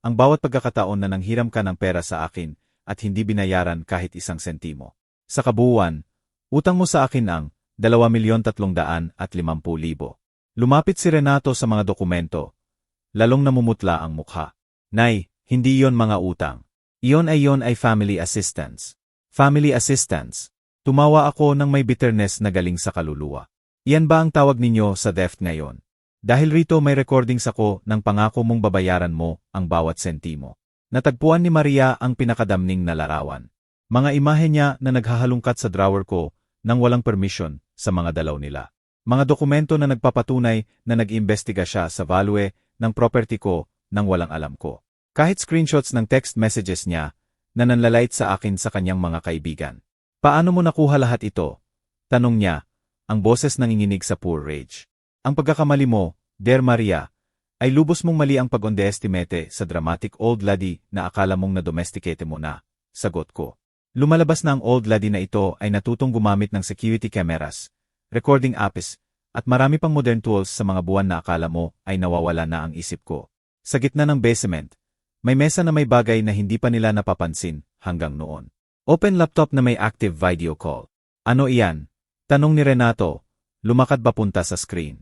Ang bawat pagkakataon na nanghiram ka ng pera sa akin at hindi binayaran kahit isang sentimo. Sa kabuuan, utang mo sa akin ang 2,350,000. Lumapit si Renato sa mga dokumento. Lalong namumutla ang mukha. Nay, hindi iyon mga utang. Iyon ay family assistance. Family assistance. Tumawa ako nang may bitterness na galing sa kaluluwa. Iyan ba ang tawag ninyo sa theft ngayon? Dahil rito may recordings ako ng pangako mong babayaran mo ang bawat sentimo. Natagpuan ni Maria ang pinakadamning na larawan. Mga imahe niya na naghahalungkat sa drawer ko nang walang permission sa mga dalaw nila. Mga dokumento na nagpapatunay na nag-imbestiga siya sa value ng property ko nang walang alam ko. Kahit screenshots ng text messages niya na nanlalait sa akin sa kanyang mga kaibigan. Paano mo nakuha lahat ito? Tanong niya, ang boses nanginginig sa poor rage. Ang pagkakamali mo, Dear Maria, ay lubos mong mali ang pag-underestimate sa dramatic old lady na akala mong na-domesticate mo na. Sagot ko. Lumalabas na ang old lady na ito ay natutong gumamit ng security cameras, recording apps, at marami pang modern tools sa mga buwan na akala mo ay nawawala na ang isip ko. Sa gitna ng basement, may mesa na may bagay na hindi pa nila napapansin hanggang noon. Open laptop na may active video call. Ano iyan? Tanong ni Renato, lumakad papunta sa screen.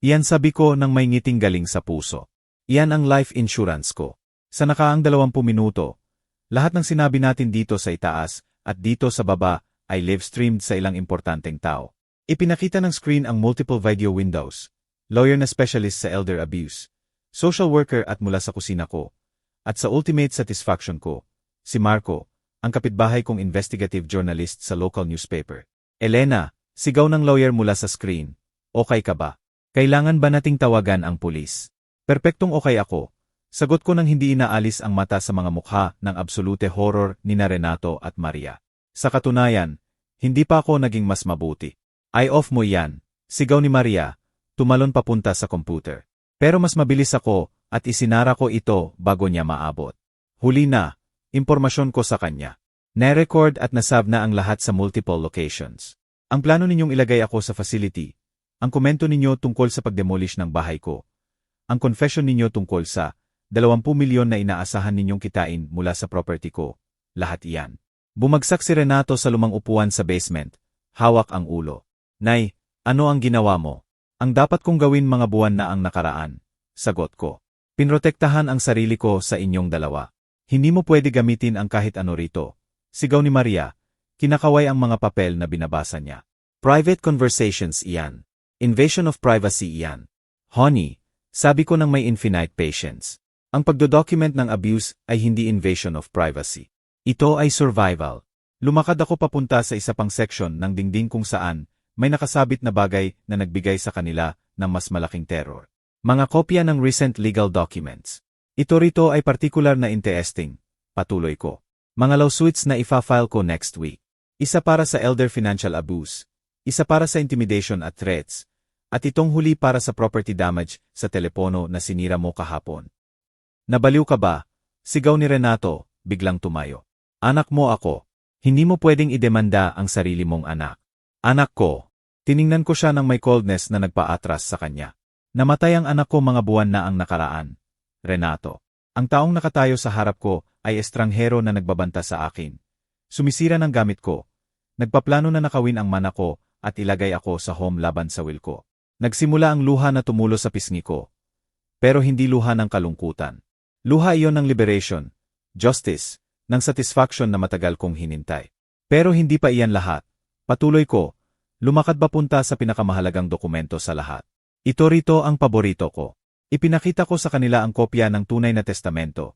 Iyan sabi ko nang may ngiting galing sa puso. Iyan ang life insurance ko. Sa nakaang 20 minuto, lahat ng sinabi natin dito sa itaas at dito sa baba ay live-streamed sa ilang importanteng tao. Ipinakita ng screen ang multiple video windows, lawyer na specialist sa elder abuse, social worker at mula sa kusina ko, at sa ultimate satisfaction ko, si Marco, ang kapitbahay kong investigative journalist sa local newspaper. Elena, sigaw ng lawyer mula sa screen, okay ka ba? Kailangan ba nating tawagan ang pulis? Perpektong okay ako. Sagot ko nang hindi inaalis ang mata sa mga mukha ng absolute horror ni Renato at Maria. Sa katunayan, hindi pa ako naging mas mabuti. Eye off mo yan, sigaw ni Maria, tumalon papunta sa computer. Pero mas mabilis ako at isinara ko ito bago niya maabot. Huli na, impormasyon ko sa kanya. Na-record at nasave na ang lahat sa multiple locations. Ang plano ninyong ilagay ako sa facility. Ang komento ninyo tungkol sa pagdemolish ng bahay ko. Ang confession ninyo tungkol sa 20 milyon na inaasahan ninyong kitain mula sa property ko. Lahat iyan. Bumagsak si Renato sa lumang upuan sa basement. Hawak ang ulo. Nay, ano ang ginawa mo? Ang dapat kong gawin mga buwan na ang nakaraan. Sagot ko. Pinrotektahan ang sarili ko sa inyong dalawa. Hindi mo pwede gamitin ang kahit ano rito. Sigaw ni Maria. Kinakaway ang mga papel na binabasa niya. Private conversations iyan. Invasion of privacy iyan. Honey, sabi ko nang may infinite patience. Ang pagdodocument ng abuse ay hindi invasion of privacy. Ito ay survival. Lumakad ako papunta sa isa pang section ng dingding kung saan may nakasabit na bagay na nagbigay sa kanila ng mas malaking terror. Mga kopya ng recent legal documents. Ito rito ay particular na interesting. Patuloy ko. Mga lawsuits na ifa-file ko next week. Isa para sa elder financial abuse. Isa para sa intimidation at threats. At itong huli para sa property damage sa telepono na sinira mo kahapon. Nabaliw ka ba? Sigaw ni Renato, biglang tumayo. Anak mo ako. Hindi mo pwedeng idemanda ang sarili mong anak. Anak ko. Tiningnan ko siya ng may coldness na nagpaatras sa kanya. Namatay ang anak ko mga buwan na ang nakaraan. Renato. Ang taong nakatayo sa harap ko ay estranghero na nagbabanta sa akin. Sumisira ng gamit ko. Nagpaplano na nakawin ang mana ko at ilagay ako sa home laban sa will ko. Nagsimula ang luha na tumulo sa pisngi ko. Pero hindi luha ng kalungkutan. Luha iyon ng liberation, justice, ng satisfaction na matagal kong hinintay. Pero hindi pa iyan lahat. Patuloy ko, lumakad papunta sa pinakamahalagang dokumento sa lahat. Ito rito ang paborito ko. Ipinakita ko sa kanila ang kopya ng tunay na testamento.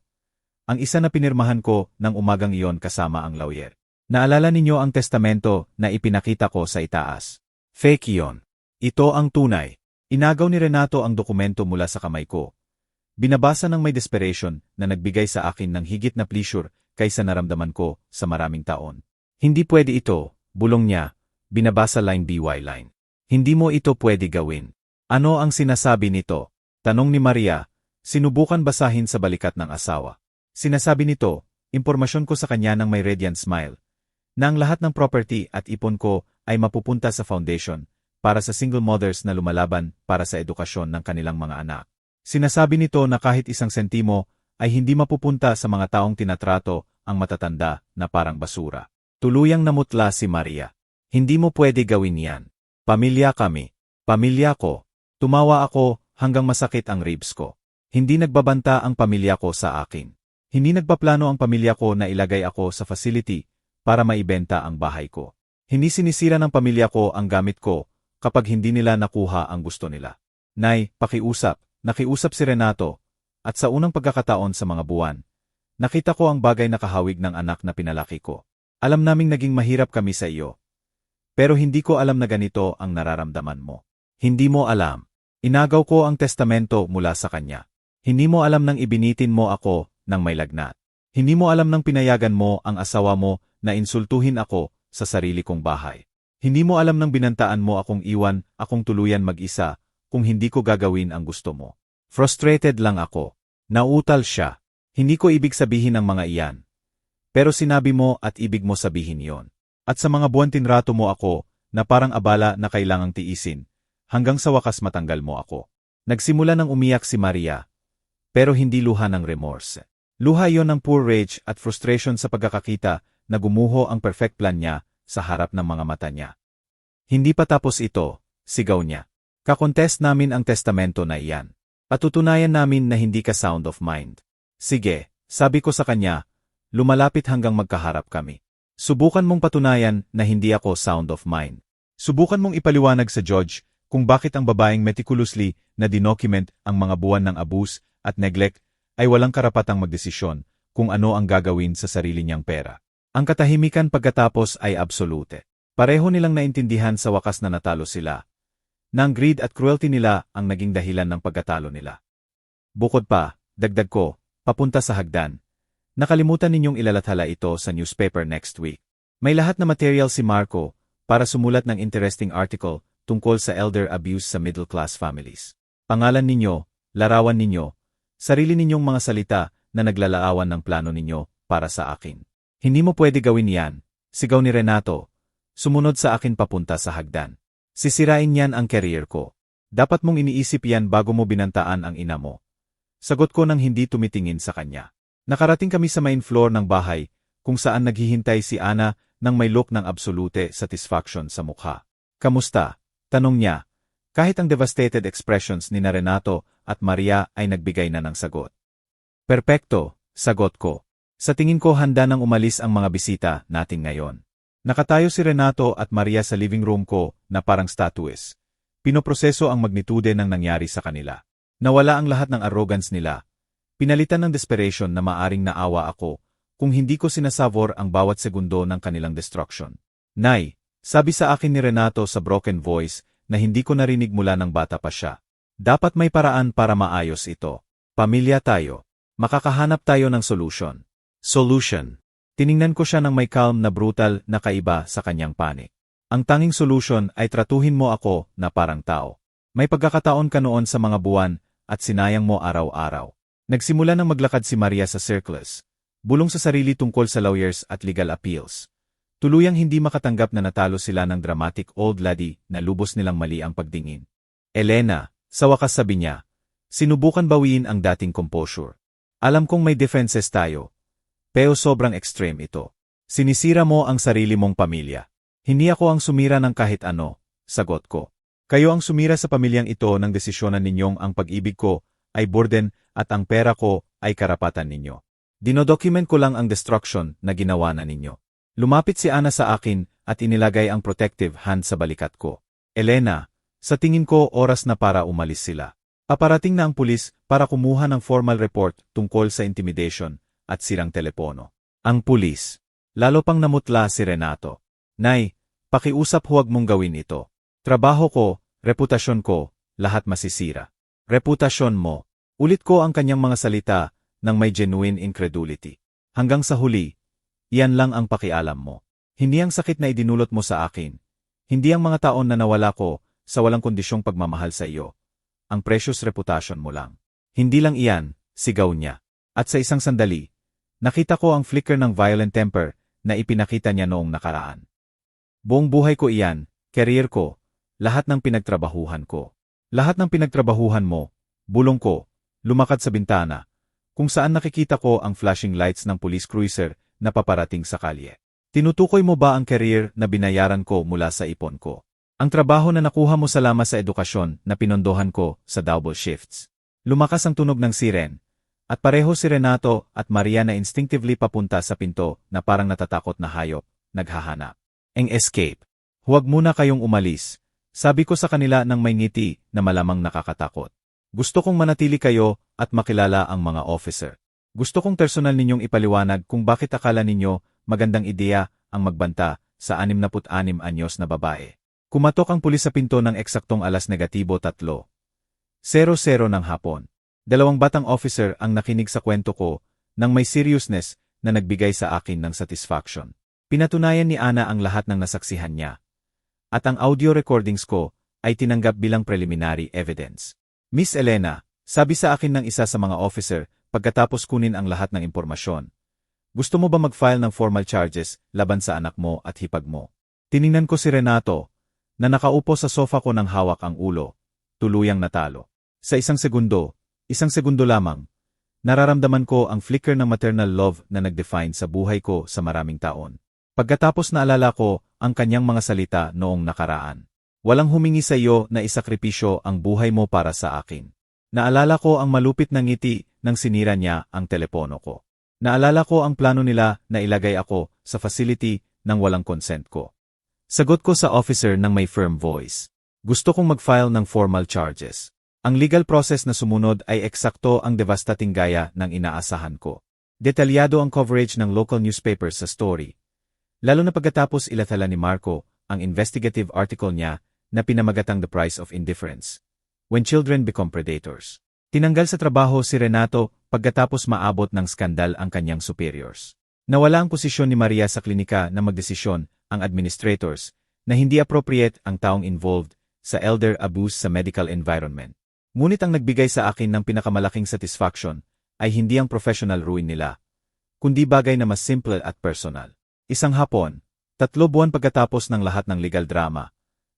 Ang isa na pinirmahan ko ng umagang iyon kasama ang lawyer. Naalala ninyo ang testamento na ipinakita ko sa itaas. Fake iyon. Ito ang tunay. Inagaw ni Renato ang dokumento mula sa kamay ko. Binabasa ng may desperation na nagbigay sa akin ng higit na pleasure kaysa naramdaman ko sa maraming taon. Hindi pwede ito, bulong niya, binabasa line by line. Hindi mo ito pwede gawin. Ano ang sinasabi nito? Tanong ni Maria, sinubukan basahin sa balikat ng asawa. Sinasabi nito, impormasyon ko sa kanya ng may radiant smile, na ang lahat ng property at ipon ko ay mapupunta sa foundation para sa single mothers na lumalaban para sa edukasyon ng kanilang mga anak. Sinasabi nito na kahit isang sentimo ay hindi mapupunta sa mga taong tinatrato ang matatanda na parang basura. Tuluyang namutla si Maria. Hindi mo pwede gawin yan. Pamilya kami. Pamilya ko. Tumawa ako hanggang masakit ang ribs ko. Hindi nagbabanta ang pamilya ko sa akin. Hindi nagpaplano ang pamilya ko na ilagay ako sa facility para maibenta ang bahay ko. Hindi sinisira ng pamilya ko ang gamit ko kapag hindi nila nakuha ang gusto nila. Nay, pakiusap. Nakiusap si Renato, at sa unang pagkakataon sa mga buwan, nakita ko ang bagay na kahawig ng anak na pinalaki ko. Alam naming naging mahirap kami sa iyo. Pero hindi ko alam na ganito ang nararamdaman mo. Hindi mo alam. Inagaw ko ang testamento mula sa kanya. Hindi mo alam nang ibinitin mo ako ng may lagnat. Hindi mo alam nang pinayagan mo ang asawa mo na insultuhin ako sa sarili kong bahay. Hindi mo alam nang binantaan mo akong iwan, akong tuluyan mag-isa, kung hindi ko gagawin ang gusto mo. Frustrated lang ako. Nauutal siya. Hindi ko ibig sabihin ang mga iyan. Pero sinabi mo at ibig mo sabihin yon. At sa mga buwan tinrato mo ako, na parang abala na kailangang tiisin, hanggang sa wakas matanggal mo ako. Nagsimula ng umiyak si Maria, pero hindi luha ng remorse. Luha yon ng pure rage at frustration sa pagkakakita na gumuho ang perfect plan niya sa harap ng mga mata niya. Hindi pa tapos ito, sigaw niya. Kakontest namin ang testamento na iyan. Patutunayan namin na hindi ka sound of mind. Sige, sabi ko sa kanya, lumalapit hanggang magkaharap kami. Subukan mong patunayan na hindi ako sound of mind. Subukan mong ipaliwanag sa judge kung bakit ang babaeng meticulously na dinocument ang mga buwan ng abuse at neglect ay walang karapatang magdesisyon kung ano ang gagawin sa sarili niyang pera. Ang katahimikan pagkatapos ay absolute. Pareho nilang naintindihan sa wakas na natalo sila. Nang greed at cruelty nila ang naging dahilan ng pagkatalo nila. Bukod pa, dagdag ko, papunta sa hagdan. Nakalimutan ninyong ilalathala ito sa newspaper next week. May lahat na material si Marco para sumulat ng interesting article tungkol sa elder abuse sa middle-class families. Pangalan ninyo, larawan ninyo, sarili ninyong mga salita na naglalaawan ng plano ninyo para sa akin. Hindi mo pwede gawin yan, sigaw ni Renato, sumunod sa akin papunta sa hagdan. Sisirain niyan ang career ko. Dapat mong iniisip yan bago mo binantaan ang ina mo. Sagot ko nang hindi tumitingin sa kanya. Nakarating kami sa main floor ng bahay, kung saan naghihintay si Ana nang may look ng absolute satisfaction sa mukha. Kamusta? Tanong niya. Kahit ang devastated expressions ni Renato at Maria ay nagbigay na ng sagot. Perpekto, sagot ko. Sa tingin ko handa nang umalis ang mga bisita natin ngayon. Nakatayo si Renato at Maria sa living room ko na parang statues. Pinoproseso ang magnitude ng nangyari sa kanila. Nawala ang lahat ng arrogance nila. Pinalitan ng desperation na maaring naawa ako kung hindi ko sinasavor ang bawat segundo ng kanilang destruction. Nay, sabi sa akin ni Renato sa broken voice na hindi ko narinig mula ng bata pa siya. Dapat may paraan para maayos ito. Pamilya tayo. Makakahanap tayo ng solution. Solution. Tiningnan ko siya ng may calm na brutal na kaiba sa kanyang panic. Ang tanging solution ay tratuhin mo ako na parang tao. May pagkakataon ka noon sa mga buwan at sinayang mo araw-araw. Nagsimula nang maglakad si Maria sa circles, bulong sa sarili tungkol sa lawyers at legal appeals. Tuluyang hindi makatanggap na natalo sila ng dramatic old lady na lubos nilang mali ang pagdingin. Elena, sa wakas sabi niya, sinubukan bawiin ang dating composure. Alam kong may defenses tayo. Pero sobrang extreme ito. Sinisira mo ang sarili mong pamilya. Hindi ako ang sumira ng kahit ano, sagot ko. Kayo ang sumira sa pamilyang ito ng desisyonan ninyong ang pag-ibig ko ay burden at ang pera ko ay karapatan ninyo. Dinodocument ko lang ang destruction na ginawa na ninyo. Lumapit si Ana sa akin at inilagay ang protective hand sa balikat ko. Elena, sa tingin ko oras na para umalis sila. Paparating na ang pulis para kumuha ng formal report tungkol sa intimidation at sirang telepono. Ang pulis. Lalo pang namutla si Renato. Nay, pakiusap huwag mong gawin ito. Trabaho ko, reputasyon ko, lahat masisira. Reputasyon mo. Ulit ko ang kanyang mga salita nang may genuine incredulity. Hanggang sa huli, iyan lang ang pakialam mo. Hindi ang sakit na idinulot mo sa akin. Hindi ang mga taon na nawala ko sa walang kondisyong pagmamahal sa iyo. Ang precious reputasyon mo lang. Hindi lang iyan, sigaw niya. At sa isang sandali, Nakita ko ang flicker ng violent temper na ipinakita niya noong nakaraan. Buong buhay ko iyan, career ko, lahat ng pinagtrabahuhan ko. Lahat ng pinagtrabahuhan mo, bulong ko, lumakad sa bintana, kung saan nakikita ko ang flashing lights ng police cruiser na paparating sa kalye. Tinutukoy mo ba ang career na binayaran ko mula sa ipon ko? Ang trabaho na nakuha mo salamat sa edukasyon na pinondohan ko sa double shifts. Lumakas ang tunog ng siren, at pareho si Renato at Maria na instinctively papunta sa pinto na parang natatakot na hayop, naghahanap. Ang escape. Huwag muna kayong umalis. Sabi ko sa kanila ng may ngiti na malamang nakakatakot. Gusto kong manatili kayo at makilala ang mga officer. Gusto kong personal ninyong ipaliwanag kung bakit akala ninyo magandang ideya ang magbanta sa 66 anyos na babae. Kumatok ang pulis sa pinto ng eksaktong alas -3:00 ng hapon. Dalawang batang officer ang nakinig sa kwento ko nang may seriousness na nagbigay sa akin ng satisfaction. Pinatunayan ni Ana ang lahat ng nasaksihan niya. At ang audio recordings ko ay tinanggap bilang preliminary evidence. Miss Elena, sabi sa akin ng isa sa mga officer pagkatapos kunin ang lahat ng impormasyon. Gusto mo ba mag-file ng formal charges laban sa anak mo at hipag mo? Tiningnan ko si Renato, na nakaupo sa sofa ko ng hawak ang ulo, tuluyang natalo. Sa isang segundo lamang, nararamdaman ko ang flicker ng maternal love na nag-define sa buhay ko sa maraming taon. Pagkatapos naalala ko ang kanyang mga salita noong nakaraan. Walang humingi sa iyo na isakripisyo ang buhay mo para sa akin. Naalala ko ang malupit na ngiti nang sinira niya ang telepono ko. Naalala ko ang plano nila na ilagay ako sa facility nang walang consent ko. Sagot ko sa officer ng may firm voice. Gusto kong mag-file ng formal charges. Ang legal process na sumunod ay eksakto ang devastating gaya ng inaasahan ko. Detalyado ang coverage ng local newspapers sa story. Lalo na pagkatapos ilathala ni Marco ang investigative article niya na pinamagatang The Price of Indifference. When Children Become Predators. Tinanggal sa trabaho si Renato pagkatapos maabot ng skandal ang kanyang superiors. Nawala ang posisyon ni Maria sa klinika na magdesisyon ang administrators na hindi appropriate ang taong involved sa elder abuse sa medical environment. Ngunit ang nagbigay sa akin ng pinakamalaking satisfaction ay hindi ang professional ruin nila, kundi bagay na mas simple at personal. Isang hapon, 3 buwan pagkatapos ng lahat ng legal drama,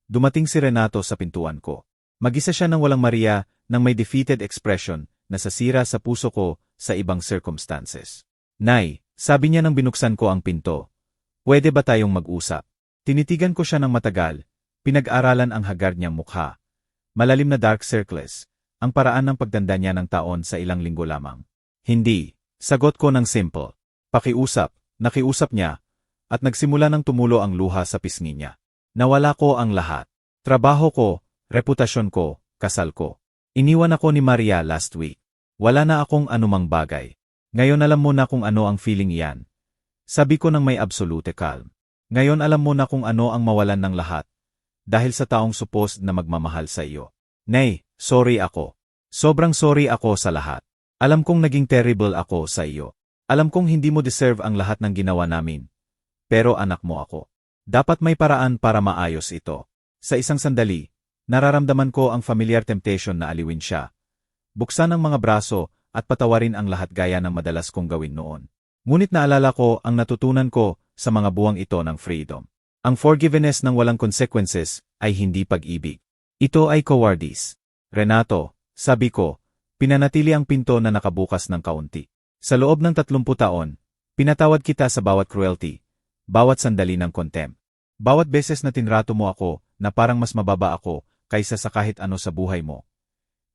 dumating si Renato sa pintuan ko. Mag-isa siya ng walang Maria nang may defeated expression na sasira sa puso ko sa ibang circumstances. Nay, sabi niya nang binuksan ko ang pinto. Pwede ba tayong mag-usap? Tinitigan ko siya ng matagal, pinag-aralan ang haggard niyang mukha. Malalim na dark circles, ang paraan ng pagtanda niya ng taon sa ilang linggo lamang. Hindi, sagot ko ng simple. Pakiusap, nakiusap niya, at nagsimula ng tumulo ang luha sa pisngi niya. Nawala ko ang lahat. Trabaho ko, reputasyon ko, kasal ko. Iniwan ako ni Maria last week. Wala na akong anumang bagay. Ngayon alam mo na kung ano ang feeling iyan. Sabi ko ng may absolute calm. Ngayon alam mo na kung ano ang mawalan ng lahat. Dahil sa taong supposed na magmamahal sa iyo. Nay, sorry ako. Sobrang sorry ako sa lahat. Alam kong naging terrible ako sa iyo. Alam kong hindi mo deserve ang lahat ng ginawa namin. Pero anak mo ako. Dapat may paraan para maayos ito. Sa isang sandali, nararamdaman ko ang familiar temptation na aliwin siya. Buksan ang mga braso at patawarin ang lahat gaya ng madalas kong gawin noon. Ngunit naalala ko ang natutunan ko sa mga buwang ito ng freedom. Ang forgiveness ng walang consequences ay hindi pag-ibig. Ito ay cowardice. Renato, sabi ko, pinanatili ang pinto na nakabukas ng kaunti. Sa loob ng 30 taon, pinatawad kita sa bawat cruelty, bawat sandali ng contempt. Bawat beses na tinrato mo ako na parang mas mababa ako kaysa sa kahit ano sa buhay mo.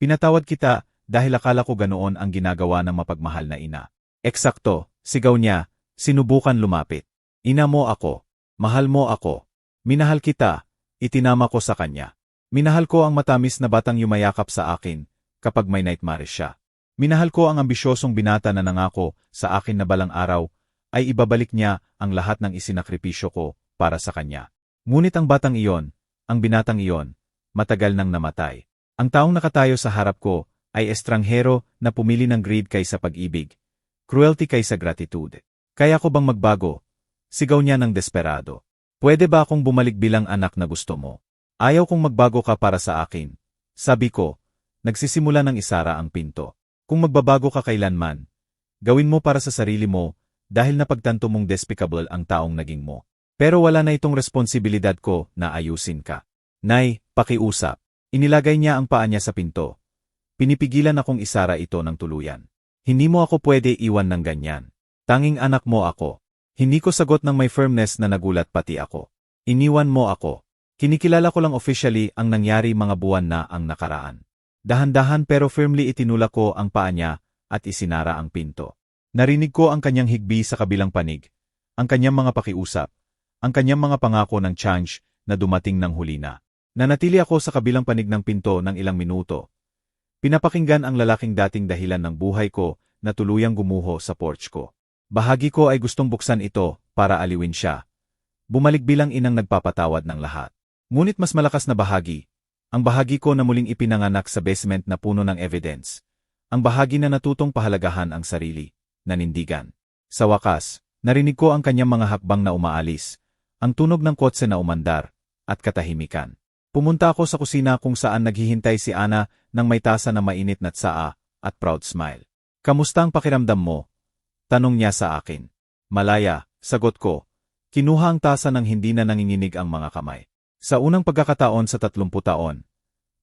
Pinatawad kita dahil akala ko ganoon ang ginagawa ng mapagmahal na ina. Eksakto, sigaw niya, sinubukan lumapit. Ina mo ako. Mahal mo ako. Minahal kita. Itinama ko sa kanya. Minahal ko ang matamis na batang yumayakap sa akin kapag may nightmare siya. Minahal ko ang ambisyosong binata na nangako sa akin na balang araw ay ibabalik niya ang lahat ng isinakripisyo ko para sa kanya. Ngunit ang batang iyon, ang binatang iyon, matagal nang namatay. Ang taong nakatayo sa harap ko ay estranghero na pumili ng greed kaysa pag-ibig, cruelty kaysa gratitude. Kaya ko bang magbago? Sigaw niya ng desperado. Pwede ba akong bumalik bilang anak na gusto mo? Ayaw kong magbago ka para sa akin. Sabi ko, nagsisimula ng isara ang pinto. Kung magbabago ka kailanman, Gawin mo para sa sarili mo, dahil napagtanto mong despicable ang taong naging mo. Pero wala na itong responsibilidad ko na ayusin ka. Nay, pakiusap. Inilagay niya ang paa niya sa pinto. Pinipigilan akong isara ito ng tuluyan. Hindi mo ako pwede iwan ng ganyan. Tanging anak mo ako. Hindi ko sagot ng may firmness na nagulat pati ako. Iniwan mo ako. Kinikilala ko lang officially ang nangyari mga buwan na ang nakaraan. Dahan-dahan pero firmly itinulak ko ang paa niya at isinara ang pinto. Narinig ko ang kanyang higbi sa kabilang panig, ang kanyang mga pakiusap, ang kanyang mga pangako ng change na dumating ng huli na. Nanatili ako sa kabilang panig ng pinto ng ilang minuto. Pinapakinggan ang lalaking dating dahilan ng buhay ko na tuluyang gumuho sa porch ko. Bahagi ko ay gustong buksan ito para aliwin siya. Bumalik bilang inang nagpapatawad ng lahat. Ngunit mas malakas na bahagi, ang bahagi ko na muling ipinanganak sa basement na puno ng evidence. Ang bahagi na natutong pahalagahan ang sarili, nanindigan. Sa wakas, narinig ko ang kanyang mga hakbang na umaalis, ang tunog ng kotse na umandar, at katahimikan. Pumunta ako sa kusina kung saan naghihintay si Ana ng may tasa na mainit na tsaa at proud smile. Kamusta ang pakiramdam mo? Tanong niya sa akin. Malaya, sagot ko. Kinuha ang tasa nang hindi na nanginginig ang mga kamay. Sa unang pagkakataon sa 30 taon,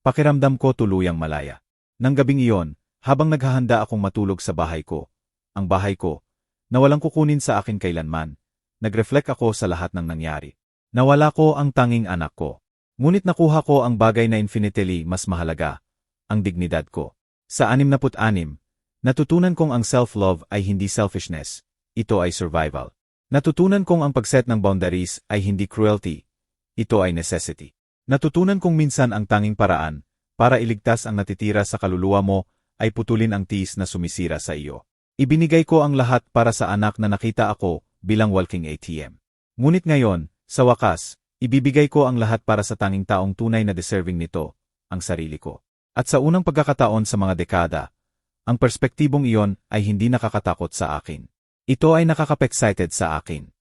pakiramdam ko tuluyang malaya. Nang gabing iyon, habang naghahanda akong matulog sa bahay ko, ang bahay ko, na walang kukunin sa akin kailanman, nag-reflect ako sa lahat ng nangyari. Nawala ko ang tanging anak ko. Ngunit nakuha ko ang bagay na infinitely mas mahalaga, ang dignidad ko. Sa 66, natutunan kong ang self-love ay hindi selfishness, ito ay survival. Natutunan kong ang pag-set ng boundaries ay hindi cruelty, ito ay necessity. Natutunan kong minsan ang tanging paraan para iligtas ang natitira sa kaluluwa mo ay putulin ang tiis na sumisira sa iyo. Ibinigay ko ang lahat para sa anak na nakita ako bilang walking ATM. Ngunit ngayon, sa wakas, ibibigay ko ang lahat para sa tanging taong tunay na deserving nito, ang sarili ko. At sa unang pagkakataon sa mga dekada, ang perspektibong iyon ay hindi nakakatakot sa akin. Ito ay nakakapexcited sa akin.